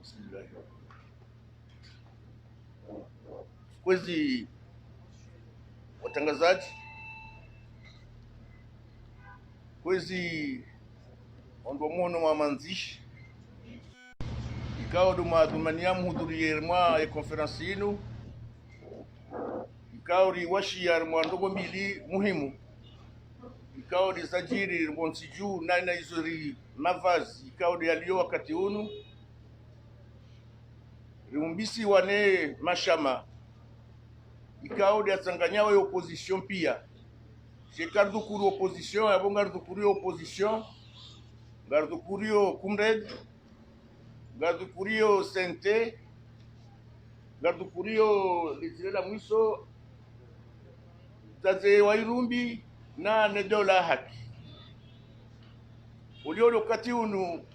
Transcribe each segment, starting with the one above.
Bismillah. Kwezi watangazaji, kwezi ondomono wa manzishi ikao dumadumania mhudhurie mwa ya konferensi inu ikao riwashi ya mwa ndogo mbili muhimu ikao risajiri mbonsi juu na izori mavazi ikao yaliyo wakati unu riumbisi wane mashama ikao riasanganyawa ya opposition pia shekardukuru opposition abo ngardukuru opposition ngardukuru kumred ngardukuru sente ngardukuru lizirela mwiso zaze wairumbi na nedola haki uliolo kati unu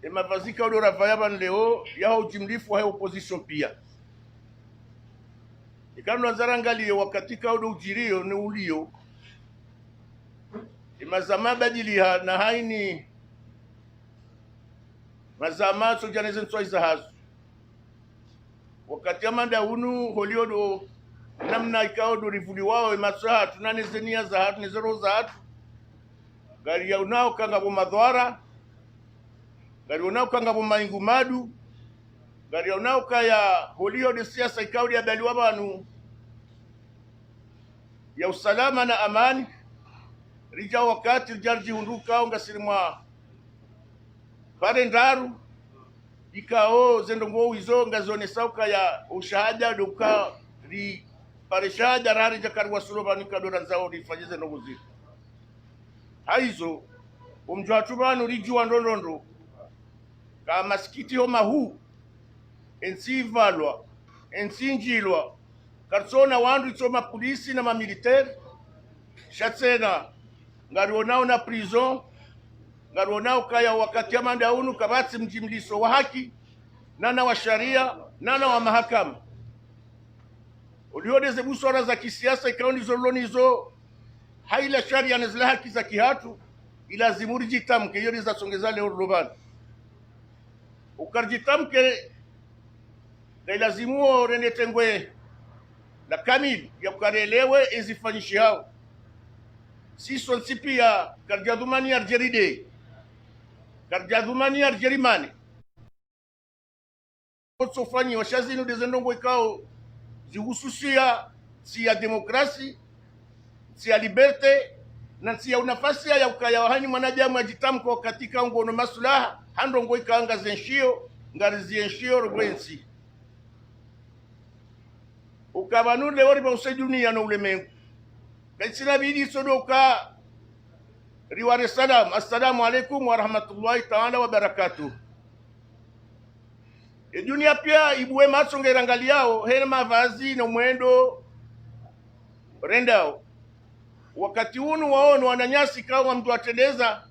emavazika ulio ravaya leo yaho ujimlifu wa opposition pia ikanu nazarangalie wakati kaudo ujirio ni ulio imazama badiliha na haini mazama sojaneze nswaiza hazo wakati amanda unu holiodo namna ikaudo rivuli wao imasaha tunanezenia za hatu nezero za hatu gari ya unao kanga bo madhwara gari unao kanga bo maingu madu gari ya unao kaya holio de siasa ikaudi ya baliwa banu ya usalama na amani rija wakati rijarji hunduka unga sirimwa pare ndaru ikao zendongo wizo nga zone sauka ya ushahada duka ri pare shahada rari jakari wasuloba nikadora nzao rifanyize ndogo zito haizo umjwa tubanu rijua ndondondo ka masikiti homa huu ensi valwa ensi njilwa karsona wandu itoma polisi na mamiliteri shatsena ngarionao na prison ngarionao kaya wakati amanda unu kabati mjimliso wa haki nana wa sharia nana wa mahakama uliodeze buswara za kisiasa ikaoni zolonizo haila sharia nezla haki za kihatu ilazimuri jitamke hiyo za songeza leo rubani ukarjitamke na ilazimuo renetengwe la kamili ya ukarelewe ezifanyishi hao siso nsipia karjadumani arjeride karjadumani arjerimane otsofanyi washazinu dezendongo ikao zihususia si ya demokrasi si ya liberte na si ya unafasi ya ukaya wahani mwanajamu ajitamko katika ngono maslaha handongo ikaanga zenshio ngarizienshio rogwensi ukabanule wari bausedunia no ulemengu kaisina bidi sodoka riware salam assalamu alaikum wa rahmatullahi ta'ala wa barakatuh e dunia pia ibuwe masonge rangaliao hele mavazi na mwendo rendao wakati unu waono wananyasi kama mtu ateleza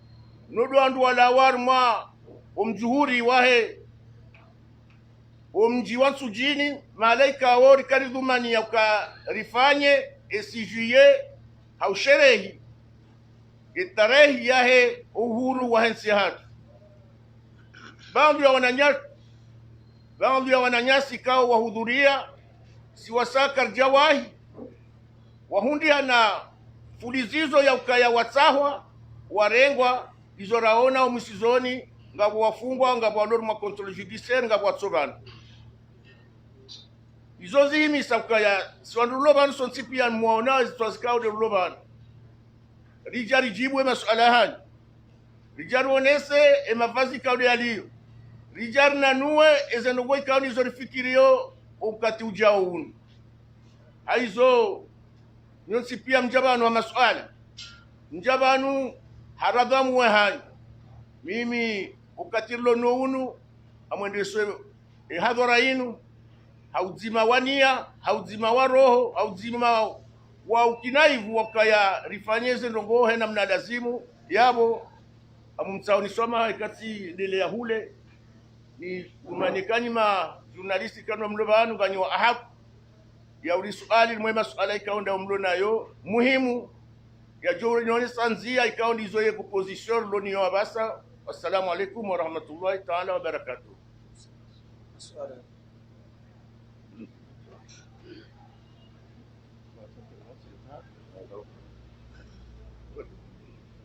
nodo andu wala warma umjuhuri wahe umji wansu jini malaika wori karidhumani ya ukarifanye esijuye hausherehi itarehi yahe uhuru wa hensi hatu baadhi ya wananyasi kao wahudhuria siwasakar jawahi wahundia na fulizizo ya ukaya watsahwa warengwa izoraona umisizoni ngabo wafungwa ngabo waloruma control judiciaire ngabo watsobana izo zihimisa ukaya siwanduloban sonsipian muona zitwazikao de loban rijari jibwe masuala hani rijari onese emavazi kaude yaliyo rijari nanue ezenogoi kauni zorifikirio ukati ujao unu haizo nyonsi pia mjabanu wa masuala mjabanu haradhamu wa hani mimi ukatirlo no unu amwendeswe hadhara inu hauzima wania hauzima wa roho hauzima wa ukinaivu wakaya rifanyeze ndongohe na mnadazimu yabo amumsauni soma ikati dele ya hule ni umanikani ma journalisti kanu mlobanu ganyo ahak ya uli suali mwema suala ikaonda umlo nayo muhimu ya jori nyoni sanzia ikaondi zoye ku position lo niyo abasa. Assalamu alaikum wa rahmatullahi ta'ala wa barakatuh.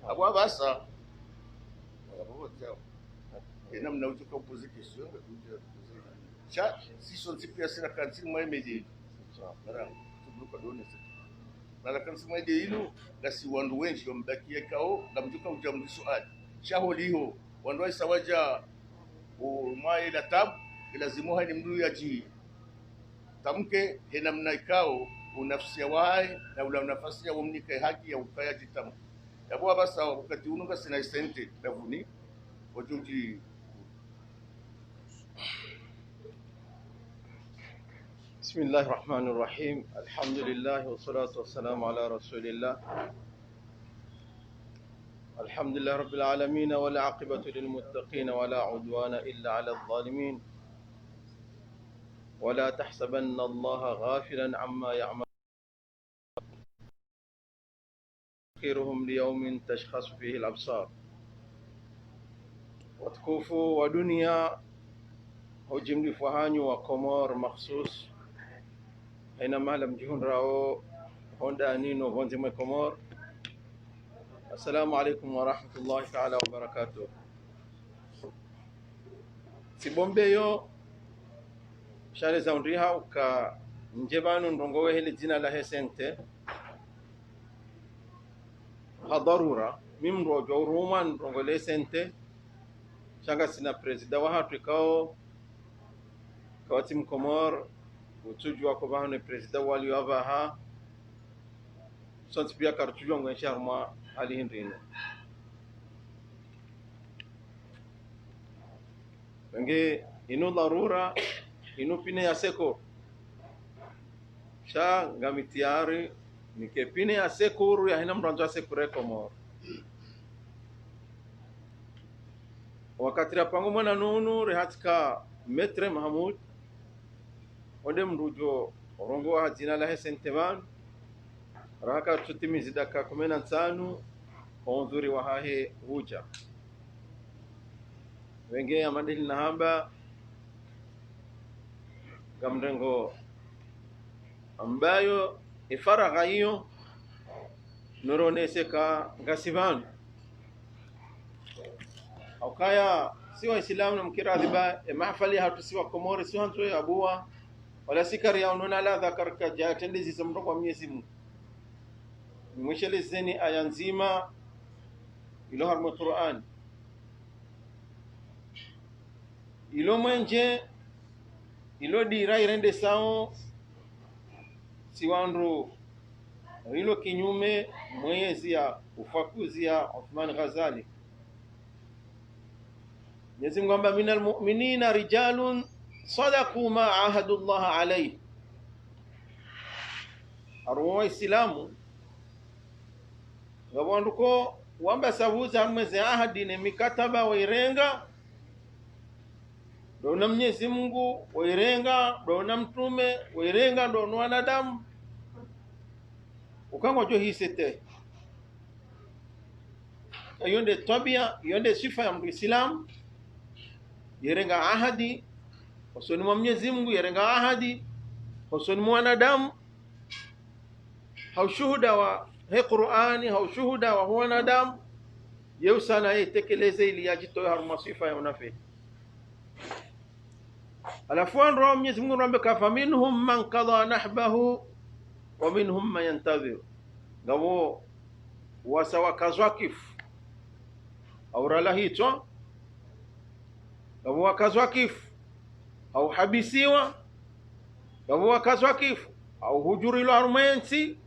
Agora basta. Et nous avons posé des questions. Si son type est la cantine, moi, je na kan sima de ilu gasi wandu wengi wambakie kao ngamjuka ujamdi suali shaholiho wandu wa sawaja umai la tab ilazimu hani mdu yaji tamke hena mnaikao unafsia wai na ula nafasi ya umnika haki ya ukayaji tamu yabo basa wakati unuka sina sente davuni wajuji. بسم الله الرحمن الرحيم الحمد لله والصلاة والسلام على رسول الله الحمد لله رب العالمين والعاقبة للمتقين ولا عدوان إلا على الظالمين ولا تحسبن الله غافلا عما يعمل خيرهم ليوم تشخص فيه الأبصار وتكوفوا ودنيا هجم لفهاني وقمار مخصوص أينما لم يكن راو هوندا نينو هونزم كومور. السلام عليكم ورحمة الله تعالى وبركاته. Sibombeyo shale za undriha uka njebanu ndongowe hili jina la hesente hadarura mimro jawruma ndongole sente shanga sina presida wa hatu ikao kawati mkomor utuju wako bahane presida wali wabaha sonti pia kartuju wangu nsharma hali hindrino wenge inu darura inu pine ya seko sha ngamitiari nike pine ya sekuru ya hina mranzo ya sekure komor wakati rapangu mwana nunu rehatika metre Mahamud ode mrujo orongo wa jina la hesentevan raka tutimizi daka 15 onzuri wa hahe huja wenge amadili na hamba gamrengo ambayo ifaragha hiyo noroneseka ngasivan au kaya si waislamu na mkiradhiba mahfali hatu si wa Komori si hanzo ya abua wala sikari ya unona la dhakarka jatendezi zamro kwa Mwenyezi Mungu mweshelezeni aya nzima ilo harmu Qur'an ilo mwenje ilo dira irende sao siwandu ilo kinyume mwezi ya ufakuzi ya Uthman Ghazali. Mwenyezi Mungu amba minal mu'minina rijalun sadaqu ma ahadu Allah alayhi. Arwa Islamu ngabanduko wamba savuza mwezi ahadi ne mikataba wairenga ndo na Mwenyezi Mungu wairenga ndo na mtume wairenga ndo na wanadamu ukangwa jo hisete yonde tabia yonde sifa ya Muislamu yerenga ahadi usoni mwa Mwenyezi Mungu yerenga ahadi usoni mwa wanadamu haushuhuda wa Qur'ani haushuhuda wa wanadamu yeusana yetekeleze ili ajitoe haruma sifa ya unafi alafu andro Mwenyezi Mungu rambe kafa minhum man qada nahbahu wa minhum man yantazir ngabo wasawa kazwakif au ralahito ngabo wakazwakif au habisiwa ngabo wakazwakif au hujuri lo armensi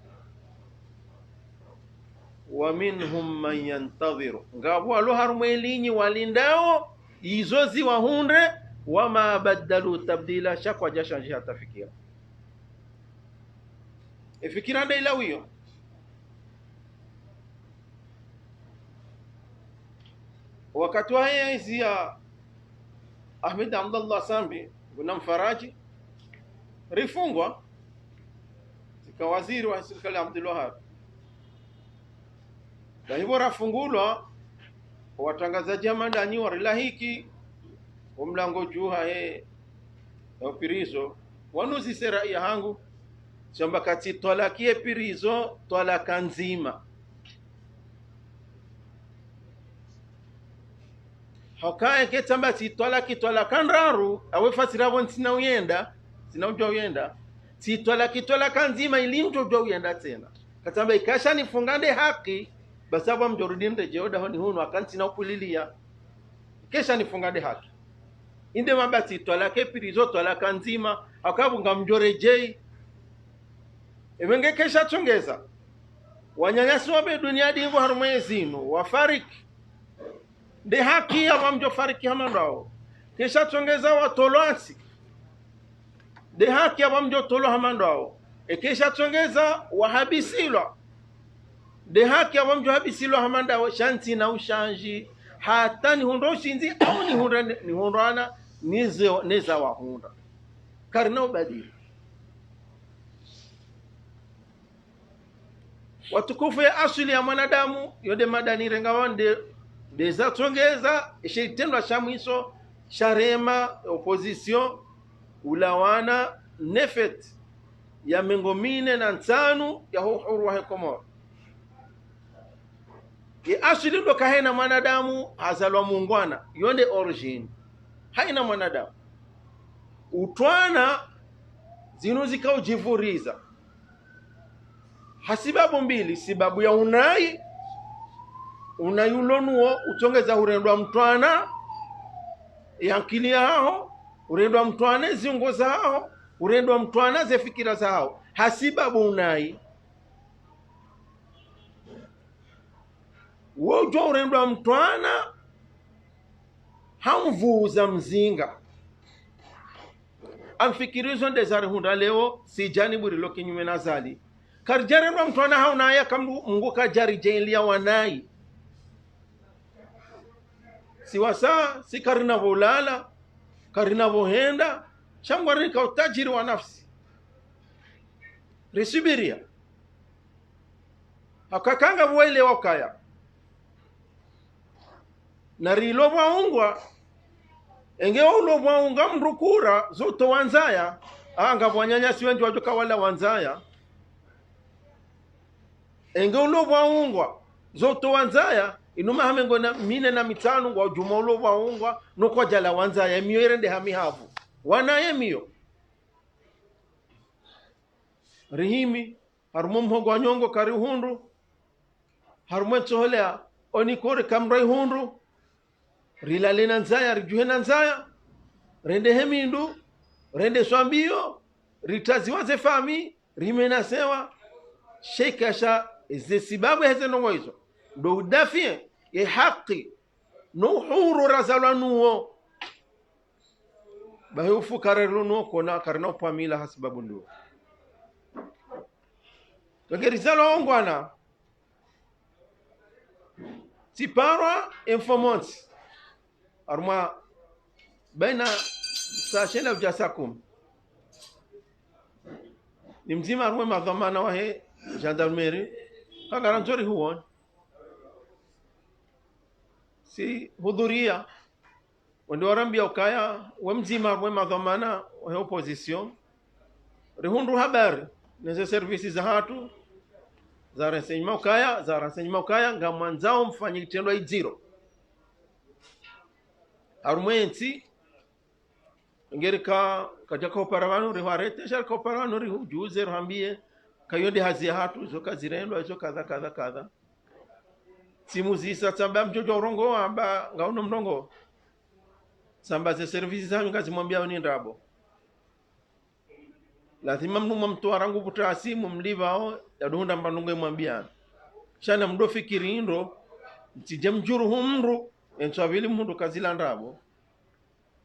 wa minhum man yantadhiru ngabo lo harmelinyi walindao izozi wahunde wama badalu tabdila shakwa jashanji hatafikira ifikira ndio ilawiyo wakati wa hizi ya Ahmed Abdullah Sambi kuna mfaraji rifungwa sika waziri wa serikali Abdul Wahab na hivyo rafungulwa watangazaji amandani warilahiki umlango juha na pirizo wanuzi sera ya hangu chamba kati twalakie pirizo twalaka nzima hakae ketamba ti twalaka nraru awe fasiravo ntina uyenda sina ujwa uyenda ti twalaka nzima ili mtu ujwa uyenda tena katamba ikasha nifungande haki basaba mjorudinde jeoda honi hunu akantina upulilia kesha nifungande haki inde mabati twalake pirizo twalaka nzima akabunga mjorejei ebenge kesha chongeza wanyanyasi wabe dunia dingo harumwe zinu wafariki de haki ya wamjo fariki hamandao kesha chongeza watolwansi de haki ya wamjo tolo hamandao kesha chongeza wahabisilwa de haki ya wamjo habisilwa hamandao shanti na ushanji hata ni hundo shinzi au ni hundana neza wahunda karina ubadili watukufu ya asili ya mwanadamu yode madani rengawande deza tongeza ishitendwa shamwiso sharema opposition ulawana nefet ya mengomine na nsanu ya uhuru wa Komoro ya asili ndo kahena mwanadamu hazalwa mungwana yonde origin haina mwanadamu utwana zinu zikaujivuriza hasibabu mbili sibabu ya unayulonuo utongeza urendwa mtwana yankili hao urendwa mtwana ziungo zao urendwa mtwana ze fikira zao hasibabu unai wojo urendwa mtwana hamvuza mzinga amfikirizo ndezari hunda leo si janibu rilo kinyume na zali karjarendwa mtwana haunaya kamdu mungu kajari jailia wanai siwasa si karina volala karina vohenda shangwari ka utajiri wa nafsi risubiria hakakanga voile wakaya na rilo vaungwa enge ulo vaunga mrukura zoto wanzaya anga vwanyanyasi wenji wajoka wala wanzaya enge ulo vaungwa zoto wanzaya inuma hamengo na mine na mitanu wa jumolo vaungwa no kwa jala wanzaya miyo erende hamihavu wanaye miyo rihimi harumo mhogo wa nyongo kari hundu harumo tsoholea onikore kamrai hundu rilale na nzaya rijuhe na nzaya rende hemindu rende swambio ritazi waze fami rimena sewa shekasha ze sibabu heze nongo hizo ndo udafie ye haki no huru razalwa nuo bahe ufukare nuo kona karina upamila hasibabu nduo kagerizalo ongwana tiparwa informanti arma baina saa shenda ujasakum ni mzima arma madhamana wahe gendarmerie kagaranzori huon si hudhuria wende warambia ukaya wemzima arma madhamana wahe opposition rihundu habari neze servisi za hatu za renseignement ukaya nga mwanzao mfanyi kitendo ijiro arumwensi ngerika kajaka operavanu riharete sharika operavanu rihujuze ruhambie kayonde hazi hatu zo kazirendwa zo kadha simu zisa tsamba mjojo urongo amba ngauno mrongo samba ze servisi zanyu ngazimwambia ni ndabo lazima mnuma mtu warangu puta simu mlivao yadunda mbanunge mwambia shana mdo fikiri ndo mtije mjuru humru entwavili mundu kazila ndabo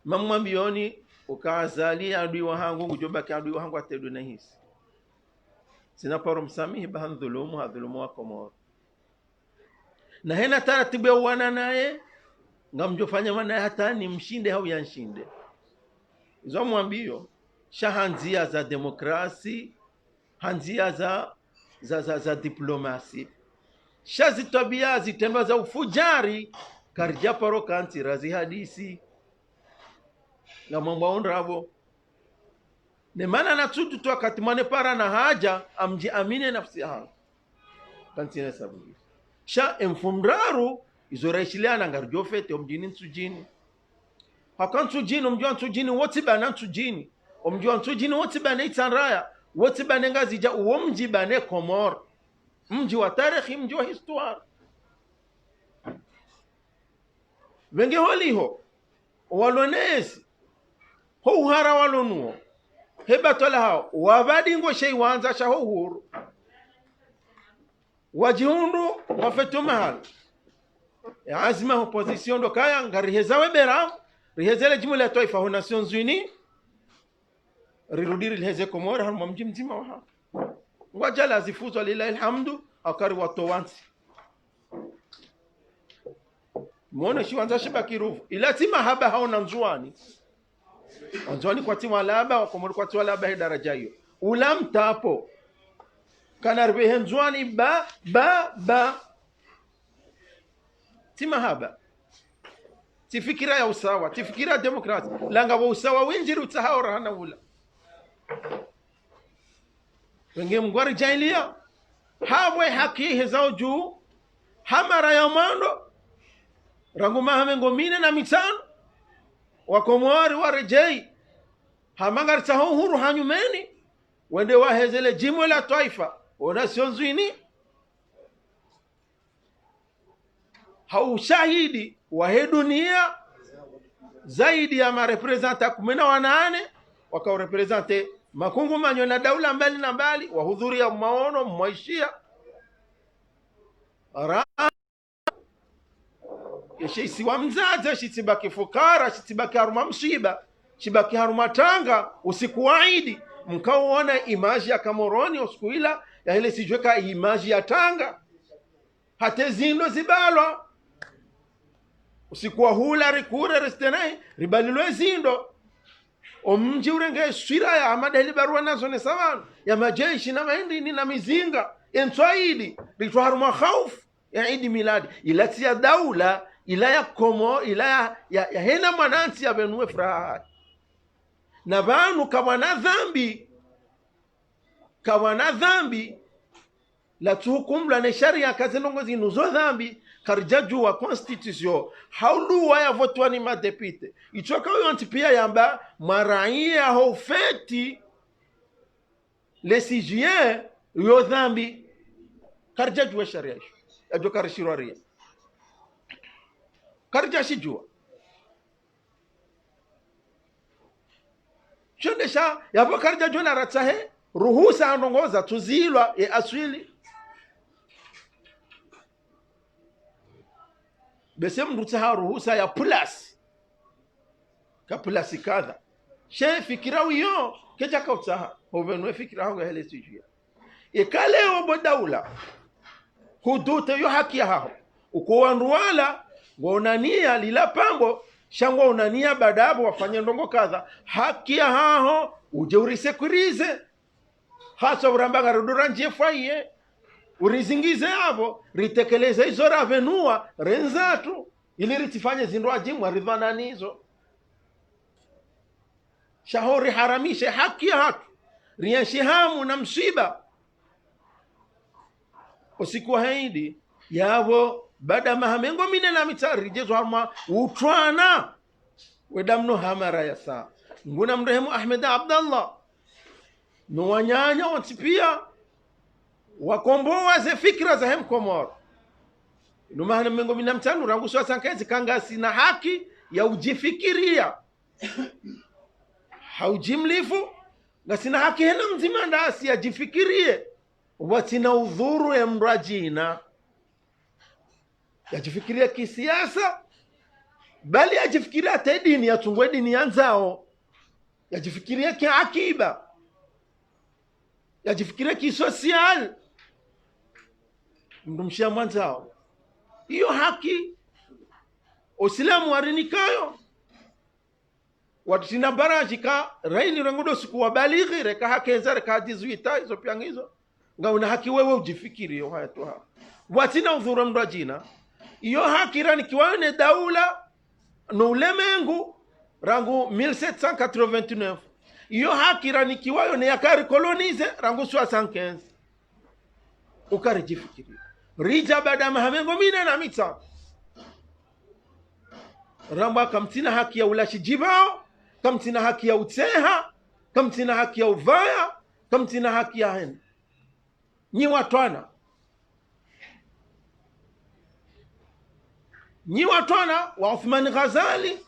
mamwambioni ukazali adui wa hangu kujoba adui wa hangu atedu na hisi sina paro msamihi bahan dhulumu hadhulumu wa Komoro na hena taratibu ya wana naye ngamjofanya wana hata ni mshinde au yanshinde izo mwambio shahanzia za demokrasi hanzia za diplomasi shazitabia zitendwa za ufujari karja paro kanti razi hadisi na mambo ondrabo ne mana na tutu tu wakati mwane para na haja amji amine nafsi yangu kansine sabu sha emfumraru izoraishiliana ngarjofete omjini nsujini hakan nsujini omjua nsujini woti bana nsujini omjua nsujini woti bana itanraya woti bana ngazija uwo mji bana Komor mji wa tarehe mji wa histoire wenge holiho walonesi ho uhara walonuo heba tola hao wabadi ngo shei wanza shaho huru wajihundu wafetu mahal azima opposition do kaya ngariheza webera rihezele jimula taifa ho Nations Unies rirudiri liheze Komoro hamu mji mzima wa hapa wajala zifuzwa lillahi alhamdu akari watu wansi muone shi wanza shibaki rufu ila tima haba haona nzuani nzuani kwa tima laba wa Komoro kwa tima laba daraja hiyo ulamtapo kana rbehe nzuani ba tima haba tifikira ya usawa tifikira ya demokrasi langa wa usawa winjiru utahawra hana ula wenge mgwari jailia hawe haki hezao juu hamara ya mando rangu mahamengo mine na mitano wakomwari warejei hamangari taho huru hanyumeni wende wahezele jimwe la taifa wa Nations Unies haushahidi wahe dunia zaidi ya marepresenta 18 wakaurepresente makungu manyo na daula mbali na mbali wahudhuria maono mwaishia yeshisi wa mzaza shitibaki fukara shitibaki haruma mshiba shibaki haruma tanga usiku waidi mkaona imaji ya Kamoroni usiku ila ya hele sijweka imaji ya Tanga hate zindo zibalwa usiku wa hula rikure restenai ribalilwe zindo omji urenge swira ya amadeli barua nazo ne sawan ya majeshi na mahindi na mizinga entwaidi ritwa haruma khauf ya idi miladi ilati ya daula ila ya Komo ila ya hena mwanansi ya benue furaha na banu kawana dhambi la tuhukumla ne sharia kazenongo zinuzo dhambi karjaju wa constitution hauluwa ya votwa ni madepite ichoka huyo antipia yamba maraia hofeti le CGN yo dhambi karjaju wa sharia isho ajo karishiraria karjashijua chondesha yapo karjaju na ratsahe ruhusa anongoza tuzilwa e aswili bese mrutsa ha ruhusa ya plus ka plus kadha she fikira wiyo keja ka utsaha hovenwe fikira hangu hele sijia e kale obo daula hudute yo haki hao uko wanruala waonania lila pambo shangwa unania badabo wafanye ndongo kadha haki hao uje urisekurize hasa urambanga rudura njefaiye urizingize hapo ritekeleze hizo ravenua renzatu ili ritifanye zindo ajimwa ridhananizo shahori haramishe haki ya hatu riashihamu na msiba usiku haidi yavo bada mahamengo mine na mitari rijezo harma utwana wedamno hamara ya saa nguna mrehemu Ahmed Abdallah nuwanyanya watipia wakomboa ze fikra za hem Komoro numahana mengo minamtanu rangu swa sankezi kanga sina haki ya ujifikiria haujimlifu na sina haki hena mzima ndasi ajifikirie watina udhuru ya mrajina yajifikiria kisiasa bali yajifikiria hata dini yatungwe dini yanzao yajifikiria kiakiba yajifikiria kisosial mdumshia mwanzao hiyo haki Uislamu warinikayo watina baraji ka raini rangudo siku wabalighi reka hakenza reka hadizuita hizo piangizo nga una haki wewe ujifikiri hiyo haya tu hapa watina udhura mrajina hiyo haki rani kiwane daula no ulemengu rangu 1789 iyo haki ranikiwayo ni yakari kolonize rangu 75 ukarijifikiria rija baada mahamengo mine na mita ramba kamtina haki ya ulashi jibao, kamtina haki ya uteha, kamtina haki ya uvaya, kamtina haki ya hen nyi watwana wa Uthman Ghazali,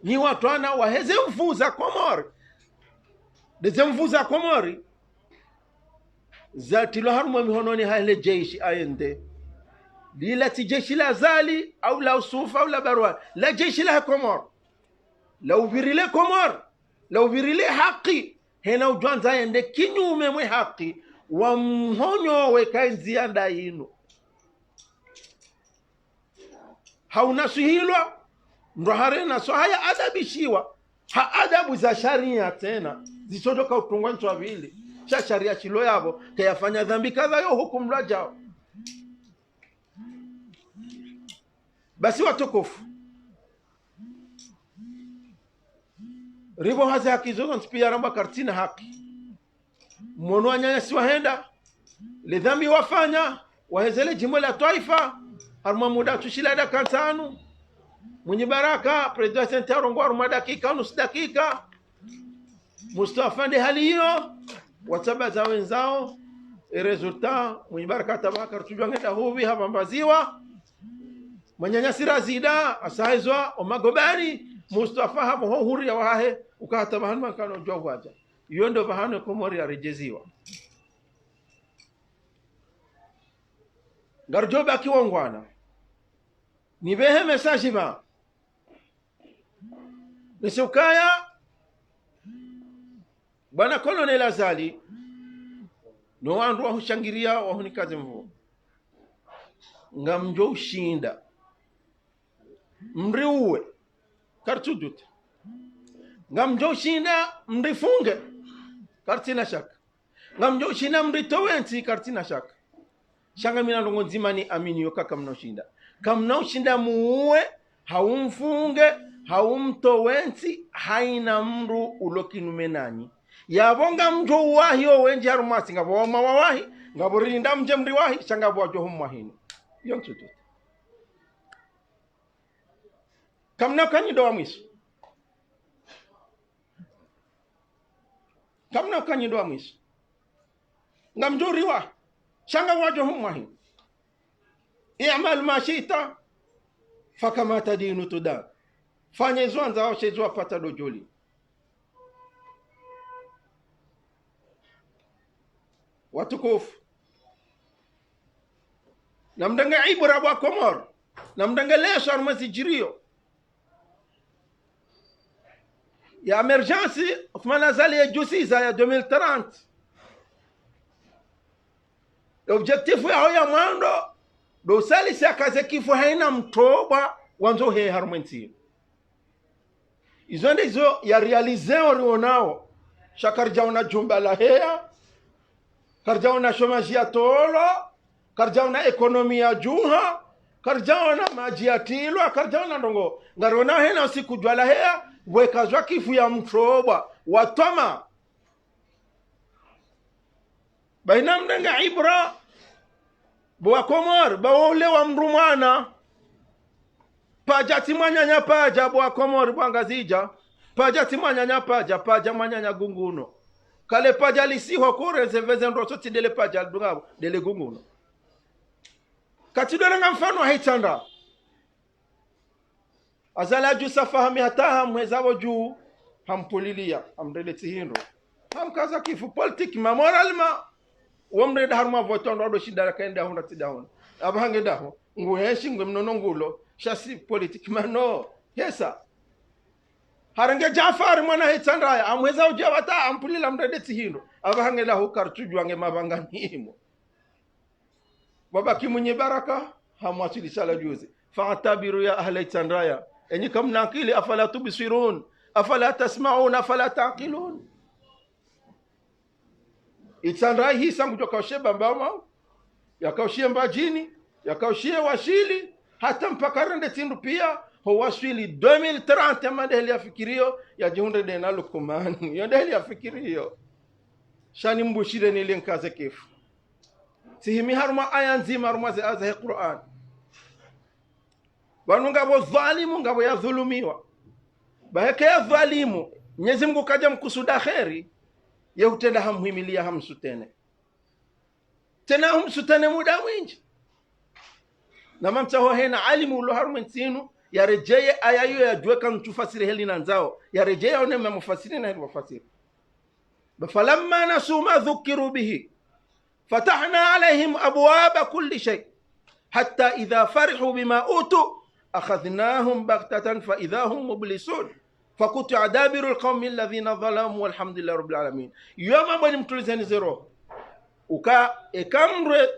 nyi watwana wa heze mfuza Komori, deze mfuza Komori zatilo harumwa mihononi haile jeshi aende lila ti jeshi la Zali au la Usufa au la Barwa, la jeshi la Komor la uvirile Komor la uvirile haki hena ujuanza aende kinyume mwe haki wa mhonyo wekainzia ndainu haunasuhilwa ndo harena so haya adabishiwa ha adabu za sharia tena zisotoka utungwa nchwa vili cha sharia chilo yabo kayafanya dhambi kadha yo hukumu rajao. Basi watukufu ribo hazi haki zozo ntipia ramba kartina haki mwono wanyanya si wahenda le dhambi wafanya wahezele jimbo la Taifa haruma muda tushila daka ntanu mwenye baraka president arongo haruma dakika nusu dakika Mustafa ndi hali hiyo watabaza wenzao resulta mwenye baraka tabaka rutujwa ngenda huvi habambaziwa manyanyasira zida asaizwa omagobani Mustafa habo huri ya wahe ukahata bahanu makano jwawaja iyo ndo bahanu Komori arejeziwa garjoba kiwongwana nibehe mesaji ba nisukaya bwana Colonel Azali no wandu wahushangiria wahunikaze mvu ngamjo ushinda mriuwe kartujute ngamjo ushinda mrifunge kartina shaka ngamjo ushinda mritowensi kartina shaka shanga mina ndongo nzima ni amini yoka kamna ushinda kamna ushinda muue haumfunge haumtowensi haina mru ulokinume nani yabonga mjo wahi owenje harumasi ngabo mawahi ngabo rinda mje mri wahi shanga bwajo humwahini yontutu kamna kanyido wa mwisu kamna kanyido wa mwisu ngamjuri wa shanga bwajo humwahini i'mal ma shita fakama tadinu tudan fanya izwanza au shezwa pata dojoli watukufu namdanga ibra wa Komor namdanga lesho armazijirio ya emergency Uthman Azali ya jusiza ya 2030 objectif ya hoya mwando do salisi akaze kifu haina mtoba wanzo he harmenti izo ndizo ya realizeo rionao shakarjauna jumba la hea karjauna shomaji ya tolo karjauna ekonomi ya juha karjauna maji ya tilwa karjauna ndongo ngarona hena usiku jwala hea wekazwa kifu ya mtoba watoma baina mdenga ibra bwa Komor bawole wa mrumana paja timanyanya paja bwa Komor bwangazija paja timanyanya paja manyanya gunguno kale paja lisiho kore zeveze ndo soti dele paja dungabo dele gunguno katidora nga mfano haitanda azala ju safahami hata mwezabo juu hampulilia amdeleti hindo hamkaza kifu politiki ma moralma wamre dharma votondo ado shidara kaenda hona tidahona abahange daho nguheshi ngwemnono ngulo shasi politiki mano hesa harange Jafar mwana hitandaya amweza ujawata ampulila mredeti hindo abahange daho kartujwange mabanga himo babaki mwenye baraka hamwasili sala juzi fa'tabiru ya ahli tandaya enyi kam nakili afala tubsirun afala tasma'un afala taqilun itandai hii sangu tokaoshe bambama yakaushie mbajini yakaushie washili hata mpaka rende tindu pia ho waswili 2030 madeli afikirio ya jihunde de na lukumani yo deli afikirio shani mbushire ni linkaze kifu sihimi haruma aya nzima haruma za azahi Qur'an wanu ngabo dhalimu ngabo ya dhulumiwa baheke ya dhalimu Mwenyezi Mungu kaja mkusuda kheri ye hutenda hamhimilia hamsutene tena hamsutene muda mwingi na mamtaho hena alimu ulo harumu nsinu ya rejeye aya hiyo ya juweka mtufasiri heli na nzao ya rejeye one mufasiri na heli wafasiri falamma nasu ma dhukiru bihi fatahna alaihim abwaba kulli shay hatta idha farihu bima utu akhadhnahum baghtatan fa idha hum mublisun fakutia dabiru alqawmi alladhina dhalamu walhamdulillahi rabbil alamin yoma bani mtulizeni zero uka ekamre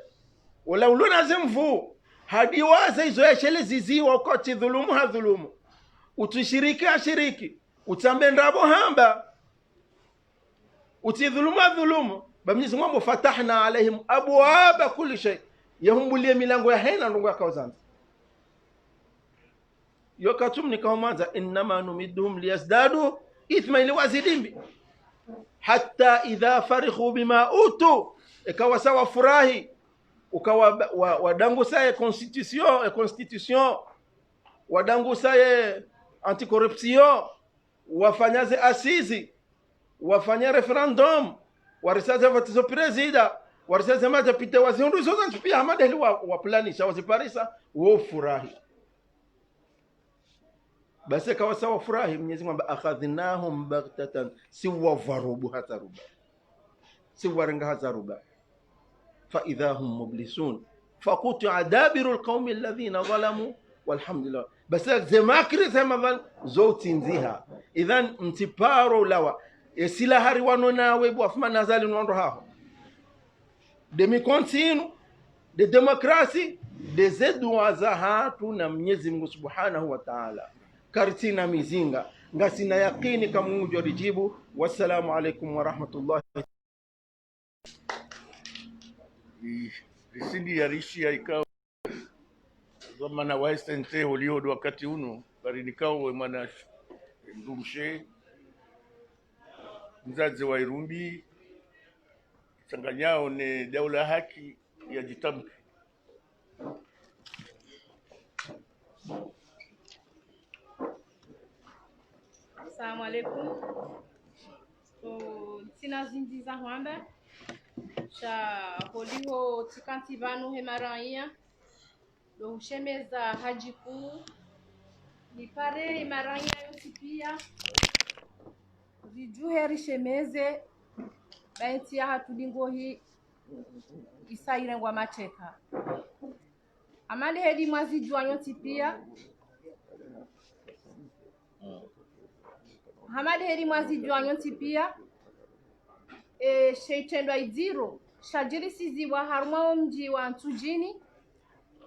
wala uluna zemvu hadi waza hizo yashele ziziwa ukoti dhulumu ha dhulumu utushiriki ashiriki utambe ndabo hamba utidhulumu ha dhulumu bamnyizi Mungu fatahna alaihim abwaba kulli shay yahumbulie milango ya hena ndungu akauzanza yokatum nikaomanza inma numidhum liyazdadu ithma ili wazidimbi hatta idha farighu bima utu ikawa sawa furahi ukawa wadangusaye constitution wadangusaye anticorruption wafanyaze asizi wafanya referendum warisaze vatizo presida warisaze maja pite wazihundu zoza pia hamadeli wa planisha waziparisa wo furahi basi kawa sawa furahi Mwenyezi Mungu akhadhnahum baghtatan siwa varubu hataruba siwa renga hataruba fa idha hum mublisun faqutia dabiru alqawmi alladhina zalamu walhamdulillah basi zemakri zema zoti nziha idhan mtiparo lawa esila hari wanona webu afuma nazali nondo haho demi continue de demokrasi des edwa za hatu na Mwenyezi Mungu Subhanahu wa Ta'ala karitina mizinga ngasina yakini kama Mungu rijibu wassalamu alaikum wa rahmatullahi Risindi ya rishi ya ikao zamana wa SNT uliodo wakati uno baridikao mwana ndumshe mzazi wa Irumbi changanyao ne daula haki ya jitamki Assalamu alaikum. Sina zindi za Rwanda. Cha holiho tikantivanu hemaranya. Do shemeza hajiku. Nipare hemaranya yotipia. Rijuhe rishemeze. Bainti ya hatudingohi isaire ngwa mateka. Amale hedi mwazi juwa yotipia. Hamadi heri mwazi juanyonti pia sheitendo idiro shajiri siziwa harumao mji wa ntujini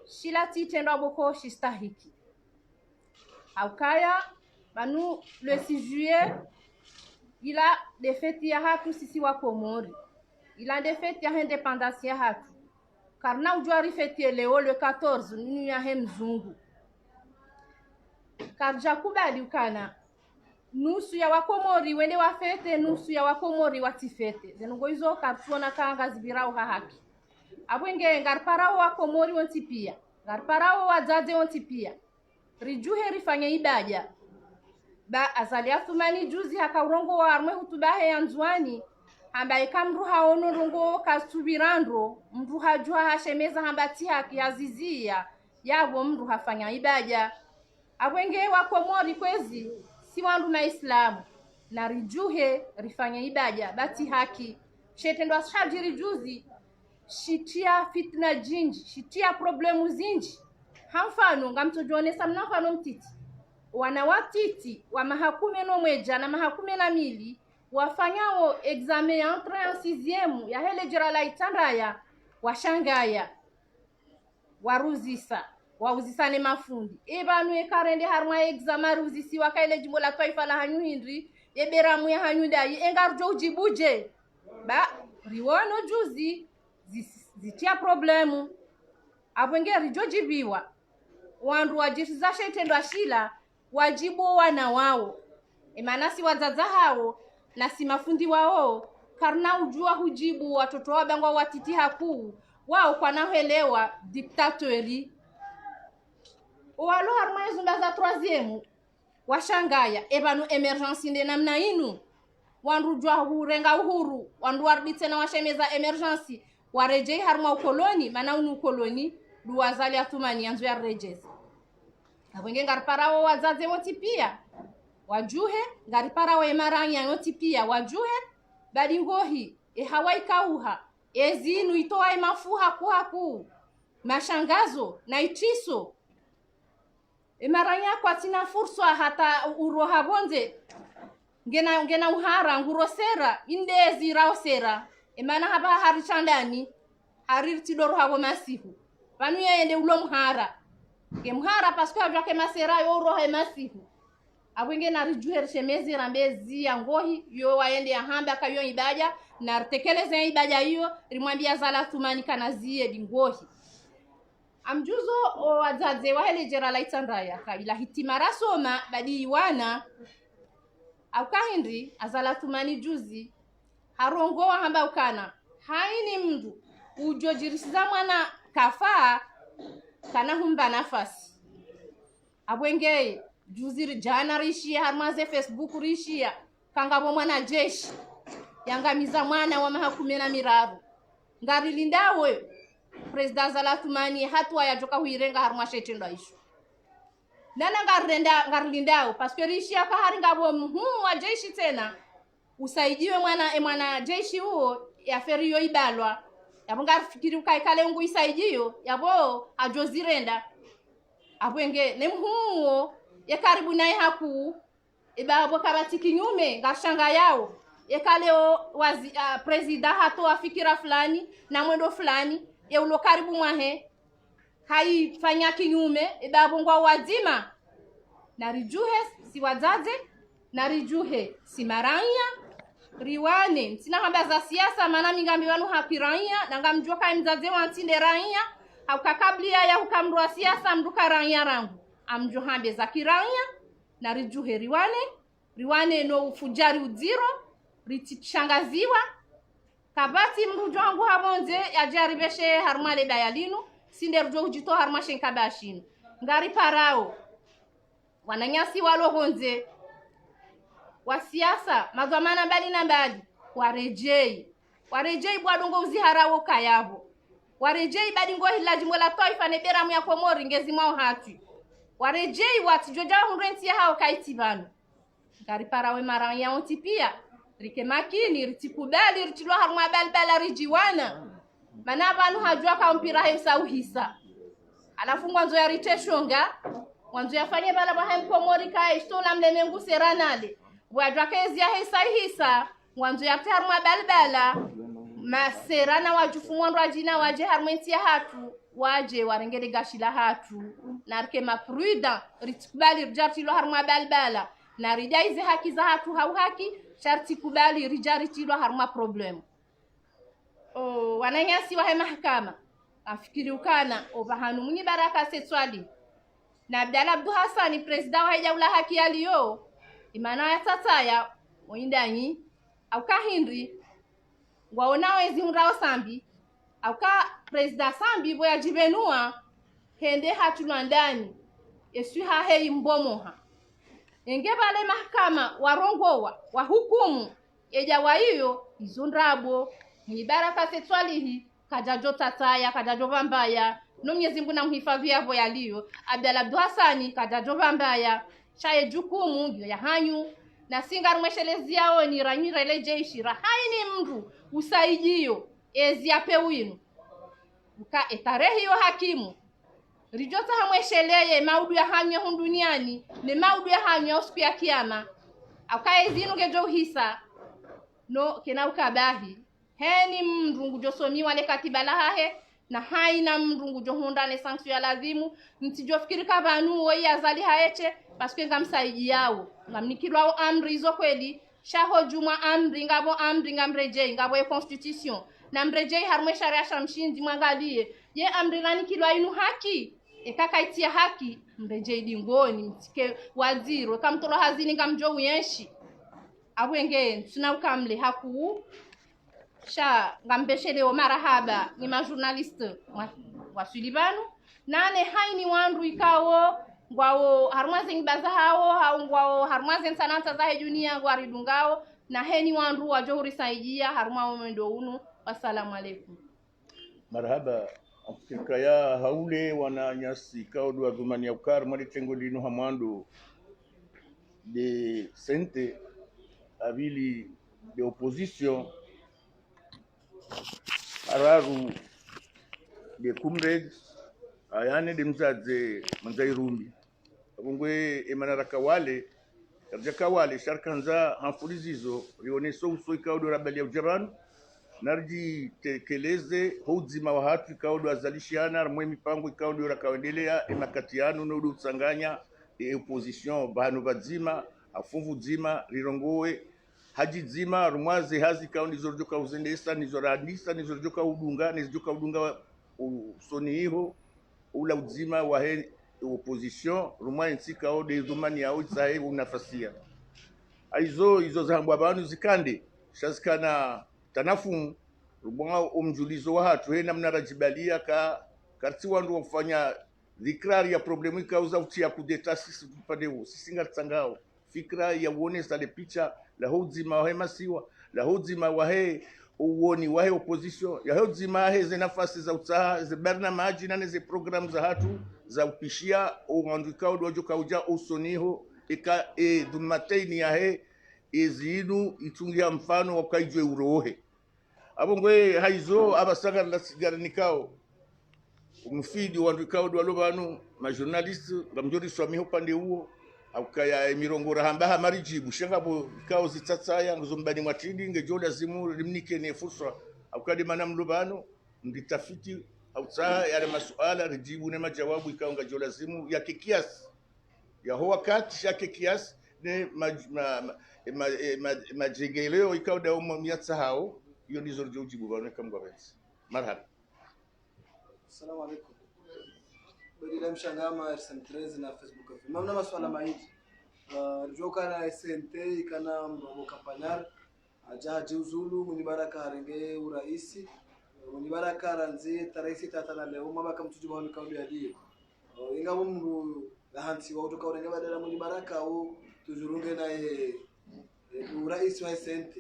shilati tendo aboko shistahiki aukaya banu le 6 juillet il a des fêtes ya hatu sisi wa Komori il a des fêtes ya indépendance ya hatu karna ujwari fête leo le 14 nini ya hemzungu karja kubali ukana nusu ya Wakomori wende wafete nusu ya Wakomori watifete zenungo hizo kartuona kanga zibirao haki abwenge ngarparao Wakomori wontipia ngarparao wazaze wontipia rijuhe rifanye ibaja ba azali athumani juzi hakaurongo wa armwe hutubahe yanzwani ambaye kamru haono rongo kasubirandro mru hajua hashemeza hambati haki azizia yabo mru hafanya ibaja abwenge Wakomori kwezi si wandu na Islamu na rijuhe rifanya ibaja bati haki shetendo ashajiri juzi shitia fitna jinji shitia problemu zinji hamfano ngamtojone samna mfano mtiti wanawatiti wa mahakume no mweja na mahakume na mili wafanyao examen entre en 6e ya hele jira la itandaya washangaya waruzisa wauzisane mafundi ebanu ekarende harma examen ruzisi wakaile jimbo la taifa la hanyu hindri eberamu ya hanyu dai engarjo ujibuje ba riwono juzi zitia problemu abwenge rijojibiwa wandu wajiriza shetendo ashila wajibu wana wao maana si wazaza hao na si mafundi wao karna ujua hujibu watoto wao bangwa watiti hakuu wao kwa naelewa dictatori walo harma zumba za 3e washangaya ebanu emergency nde namna inu wandu jua hurenga uhuru wandu warbi tena washemeza emergency warejei harma ukoloni maana unu ukoloni duwazali atumani yanzu ya rejezi abwenge ngariparawo wazaze woti pia wajuhe ngariparawo emaranya yoti pia wajuhe badi ngohi hawaikauha ezinu itoa mafuha kuhaku mashangazo na itiso emaranya kwa tina fursa hata uroha bonze ngena uhara ngurosera indezi raosera emana haba harichandani harirti doro habo masihu panu yende ulo mhara kemhara paske ajake masera yo rohe masihu abwenge na rijuher shemezi rambezi yangohi yo waende yahamba kayo ibaja na tekeleze ibaja hiyo rimwambia zala tumani kanazie dingohi amjuzo wazaze wahele jera laitandaya kabila hitimara soma badi wana aukahindri azala tumani juzi harongoa hamba ukana haini mndu ujojirisiza mwana kafaa kana humba nafasi abwenge juzi jana rishia harmaze Facebook rishia kangabo mwana jeshi yangamiza mwana wa mahakumena miraru ngarilindawe president Zalatumani hatua yajoka huirenga harma shetendo isho nana ngarilindao paske rishia kahari ngabo wa jeshi tena usaidiwe mwana jeshi huo ya feri yo ibalwa yabo ngarifikiri ukaikale ungu isaidiyo yabo ajozirenda abwenge nemhuo ye karibu naye haku ibabo kabati kinyume ngashanga yao ye kaleo wazi president hato afikira fulani na mwendo fulani ye ulo karibu mwahe haifanya kinyume ibabo ngwa wazima na rijuhe si wazaze na rijuhe si maranya riwane sina hamba za siasa maana mingambi wanu hapiranya na ngamjua kai mzaze wantinde ranya haukakablia ya hukamrua siasa mduka ranya rangu amjo hambe za kiranya na rijuhe riwane no ufujari uziro ritishangaziwa kabati mrujo wangu habonze yajaribeshe harmale dayalinu sinde rujo ujito harmashen kabashinu ngari parao wananyasi walo honze wa siasa mazamana mbali na mbali warejei bwadongo uziharawo kayabo warejei badi ngo hilaji mola taifa ne beramu ya Komori ngezi mwao hatu warejei watu joja hunrenti ya hao kaitibano ngari parawe maranya ontipia rike makini ritikubali ritilo harma balbala rijiwana mana banu hajua ka mpira hesa uhisa alafu mwanzo ya riteshonga mwanzo yafanye bala bwa Komori kai stola mlemengu seranale wajua kezia hisa mwanzo ya harma balbala maserana wajufu mwandu ajina waje harmenti ya hatu waje warengere gashila hatu narke mapruda ritikubali rijartilo harma balbala na rijaize haki za hatu haki sharti kubali rijaritilo harma problem wananyasi wahe mahakama afikiri ukana obahanu munyi baraka setswali na Abdalla Abdu Hassani president wa jaula haki yaliyo imana ya tataya moindanyi au kahindri waona wezi hunrao sambi au ka president sambi boya jibenua hende hatulandani esu hahe imbomoha enge bale mahakama warongowa wa hukumu ejawa hiyo izondrabo mwibaraka setswalihi kajajo tataya kajajo vambaya no Mwenyezi Mungu namhifadhi yavo yaliyo Abdalla Abdu Hassani kajajo vambaya shaye jukumu ya hanyu na singar mweshelezi yao ni ranyira ile jeshi haini mndu usaidio ezi ape winu uka etarehi yo hakimu rijota hamwesheleye maudu ya hanyu hunduniani ne maudu ya hanyu siku ya kiyama akae zinu gejo hisa no kena ukabahi heni mndu ngujosomiwa le katiba la hahe na haina mndu ngujohundane sanction ya lazimu ntijofikiri kabanu wo yazali haeche paske ngamsaiji yao ngamnikirwao amri zo kweli shaho juma amri ngamrejei ngabo e constitution na mrejei harmwe sharia shamshinzi mwangalie ye amri nani kilwa inu haki ekakaitia haki mbeje idingoni mtike waziro kamtoro hazini kamjo uyenshi abwenge tuna ukamle haku sha ngambesheleo marahaba ni majournaliste wa Sulibanu nane haini wandu ikawo ngwao harmaze ngibaza hao ngwao harmaze sanata za dunia ngwari dungao na heni wandu wa johuri saijia harma mwendo unu. Assalamu alaikum. Marhaba Afrika ya haule wananyasi kaudu wa dhumani ya ukar mwari tengo linu hamwandu de sente avili de opposition araru de comrades ayane de mzaze manzairumbi abungwe emanara kawale karja kawale sharkanza hanfulizizo rioneso uso ikaudu rabali ya ujaran narji tekeleze huzima wa hatu ikaudu azalishiana mwe mipango ikaudu rakawendelea emakatiano no usanganya opposition bahanu bazima afuvu zima rirongoe haji zima rumwaze hazi kaundi zorjoka uzendesa nizorandisa nizorjoka udunga nizorjoka udunga usoni iho ula uzima wa he opposition rumwa nsika ode dhumani yao isahe unafasia aizo izo zambu abantu zikande shazikana tanafu rubonga umjulizo wa hatu hena mnarajibalia karti wandu wafanya dhikrari ya problemu ikauza utia kudeta sisi tupande sisi ngatsangao fikra ya uone sale picha la huzima wa masiwa la huzima wa he uoni wa he opposition ya huzima he ze nafasi za utaha ze barnamaji na ze program za hatu za upishia uandikao dojo kauja usoniho eka dumateni ya he ezinu itungia mfano wakaijwe urohe abongwe haizo abasanga la sigara nikao umfidi wandikao do alobanu ma journaliste ngamjori swami upande huo aukaya emirongora hamba marijibu shangabo kao zitatsaya nguzombani mwatindi ngejola zimu limnike ne fursa aukadi mana mlobano nditafiti autsa yale masuala rijibu na majawabu ikaonga jola zimu ya kiasi ya ho wakati yake kiasi ne majegeleo ikauda umyatsa hao hiyo ndizo jojibu bwana kama gaveti marhaba. Assalamu alaikum. Badila mshangama RSM13 na Facebook afi. Mamna maswala mahidi. Joka na SNT kana mrobo kapanar aja juzulu mwenye baraka harenge uraisi mwenye baraka ranzi taraisi tatana leo mabaka mtujuba ni kaudi hadi. Inga mumru lahansi wa utoka urenge badala mwenye baraka au tujurunge na uraisi wa SNT.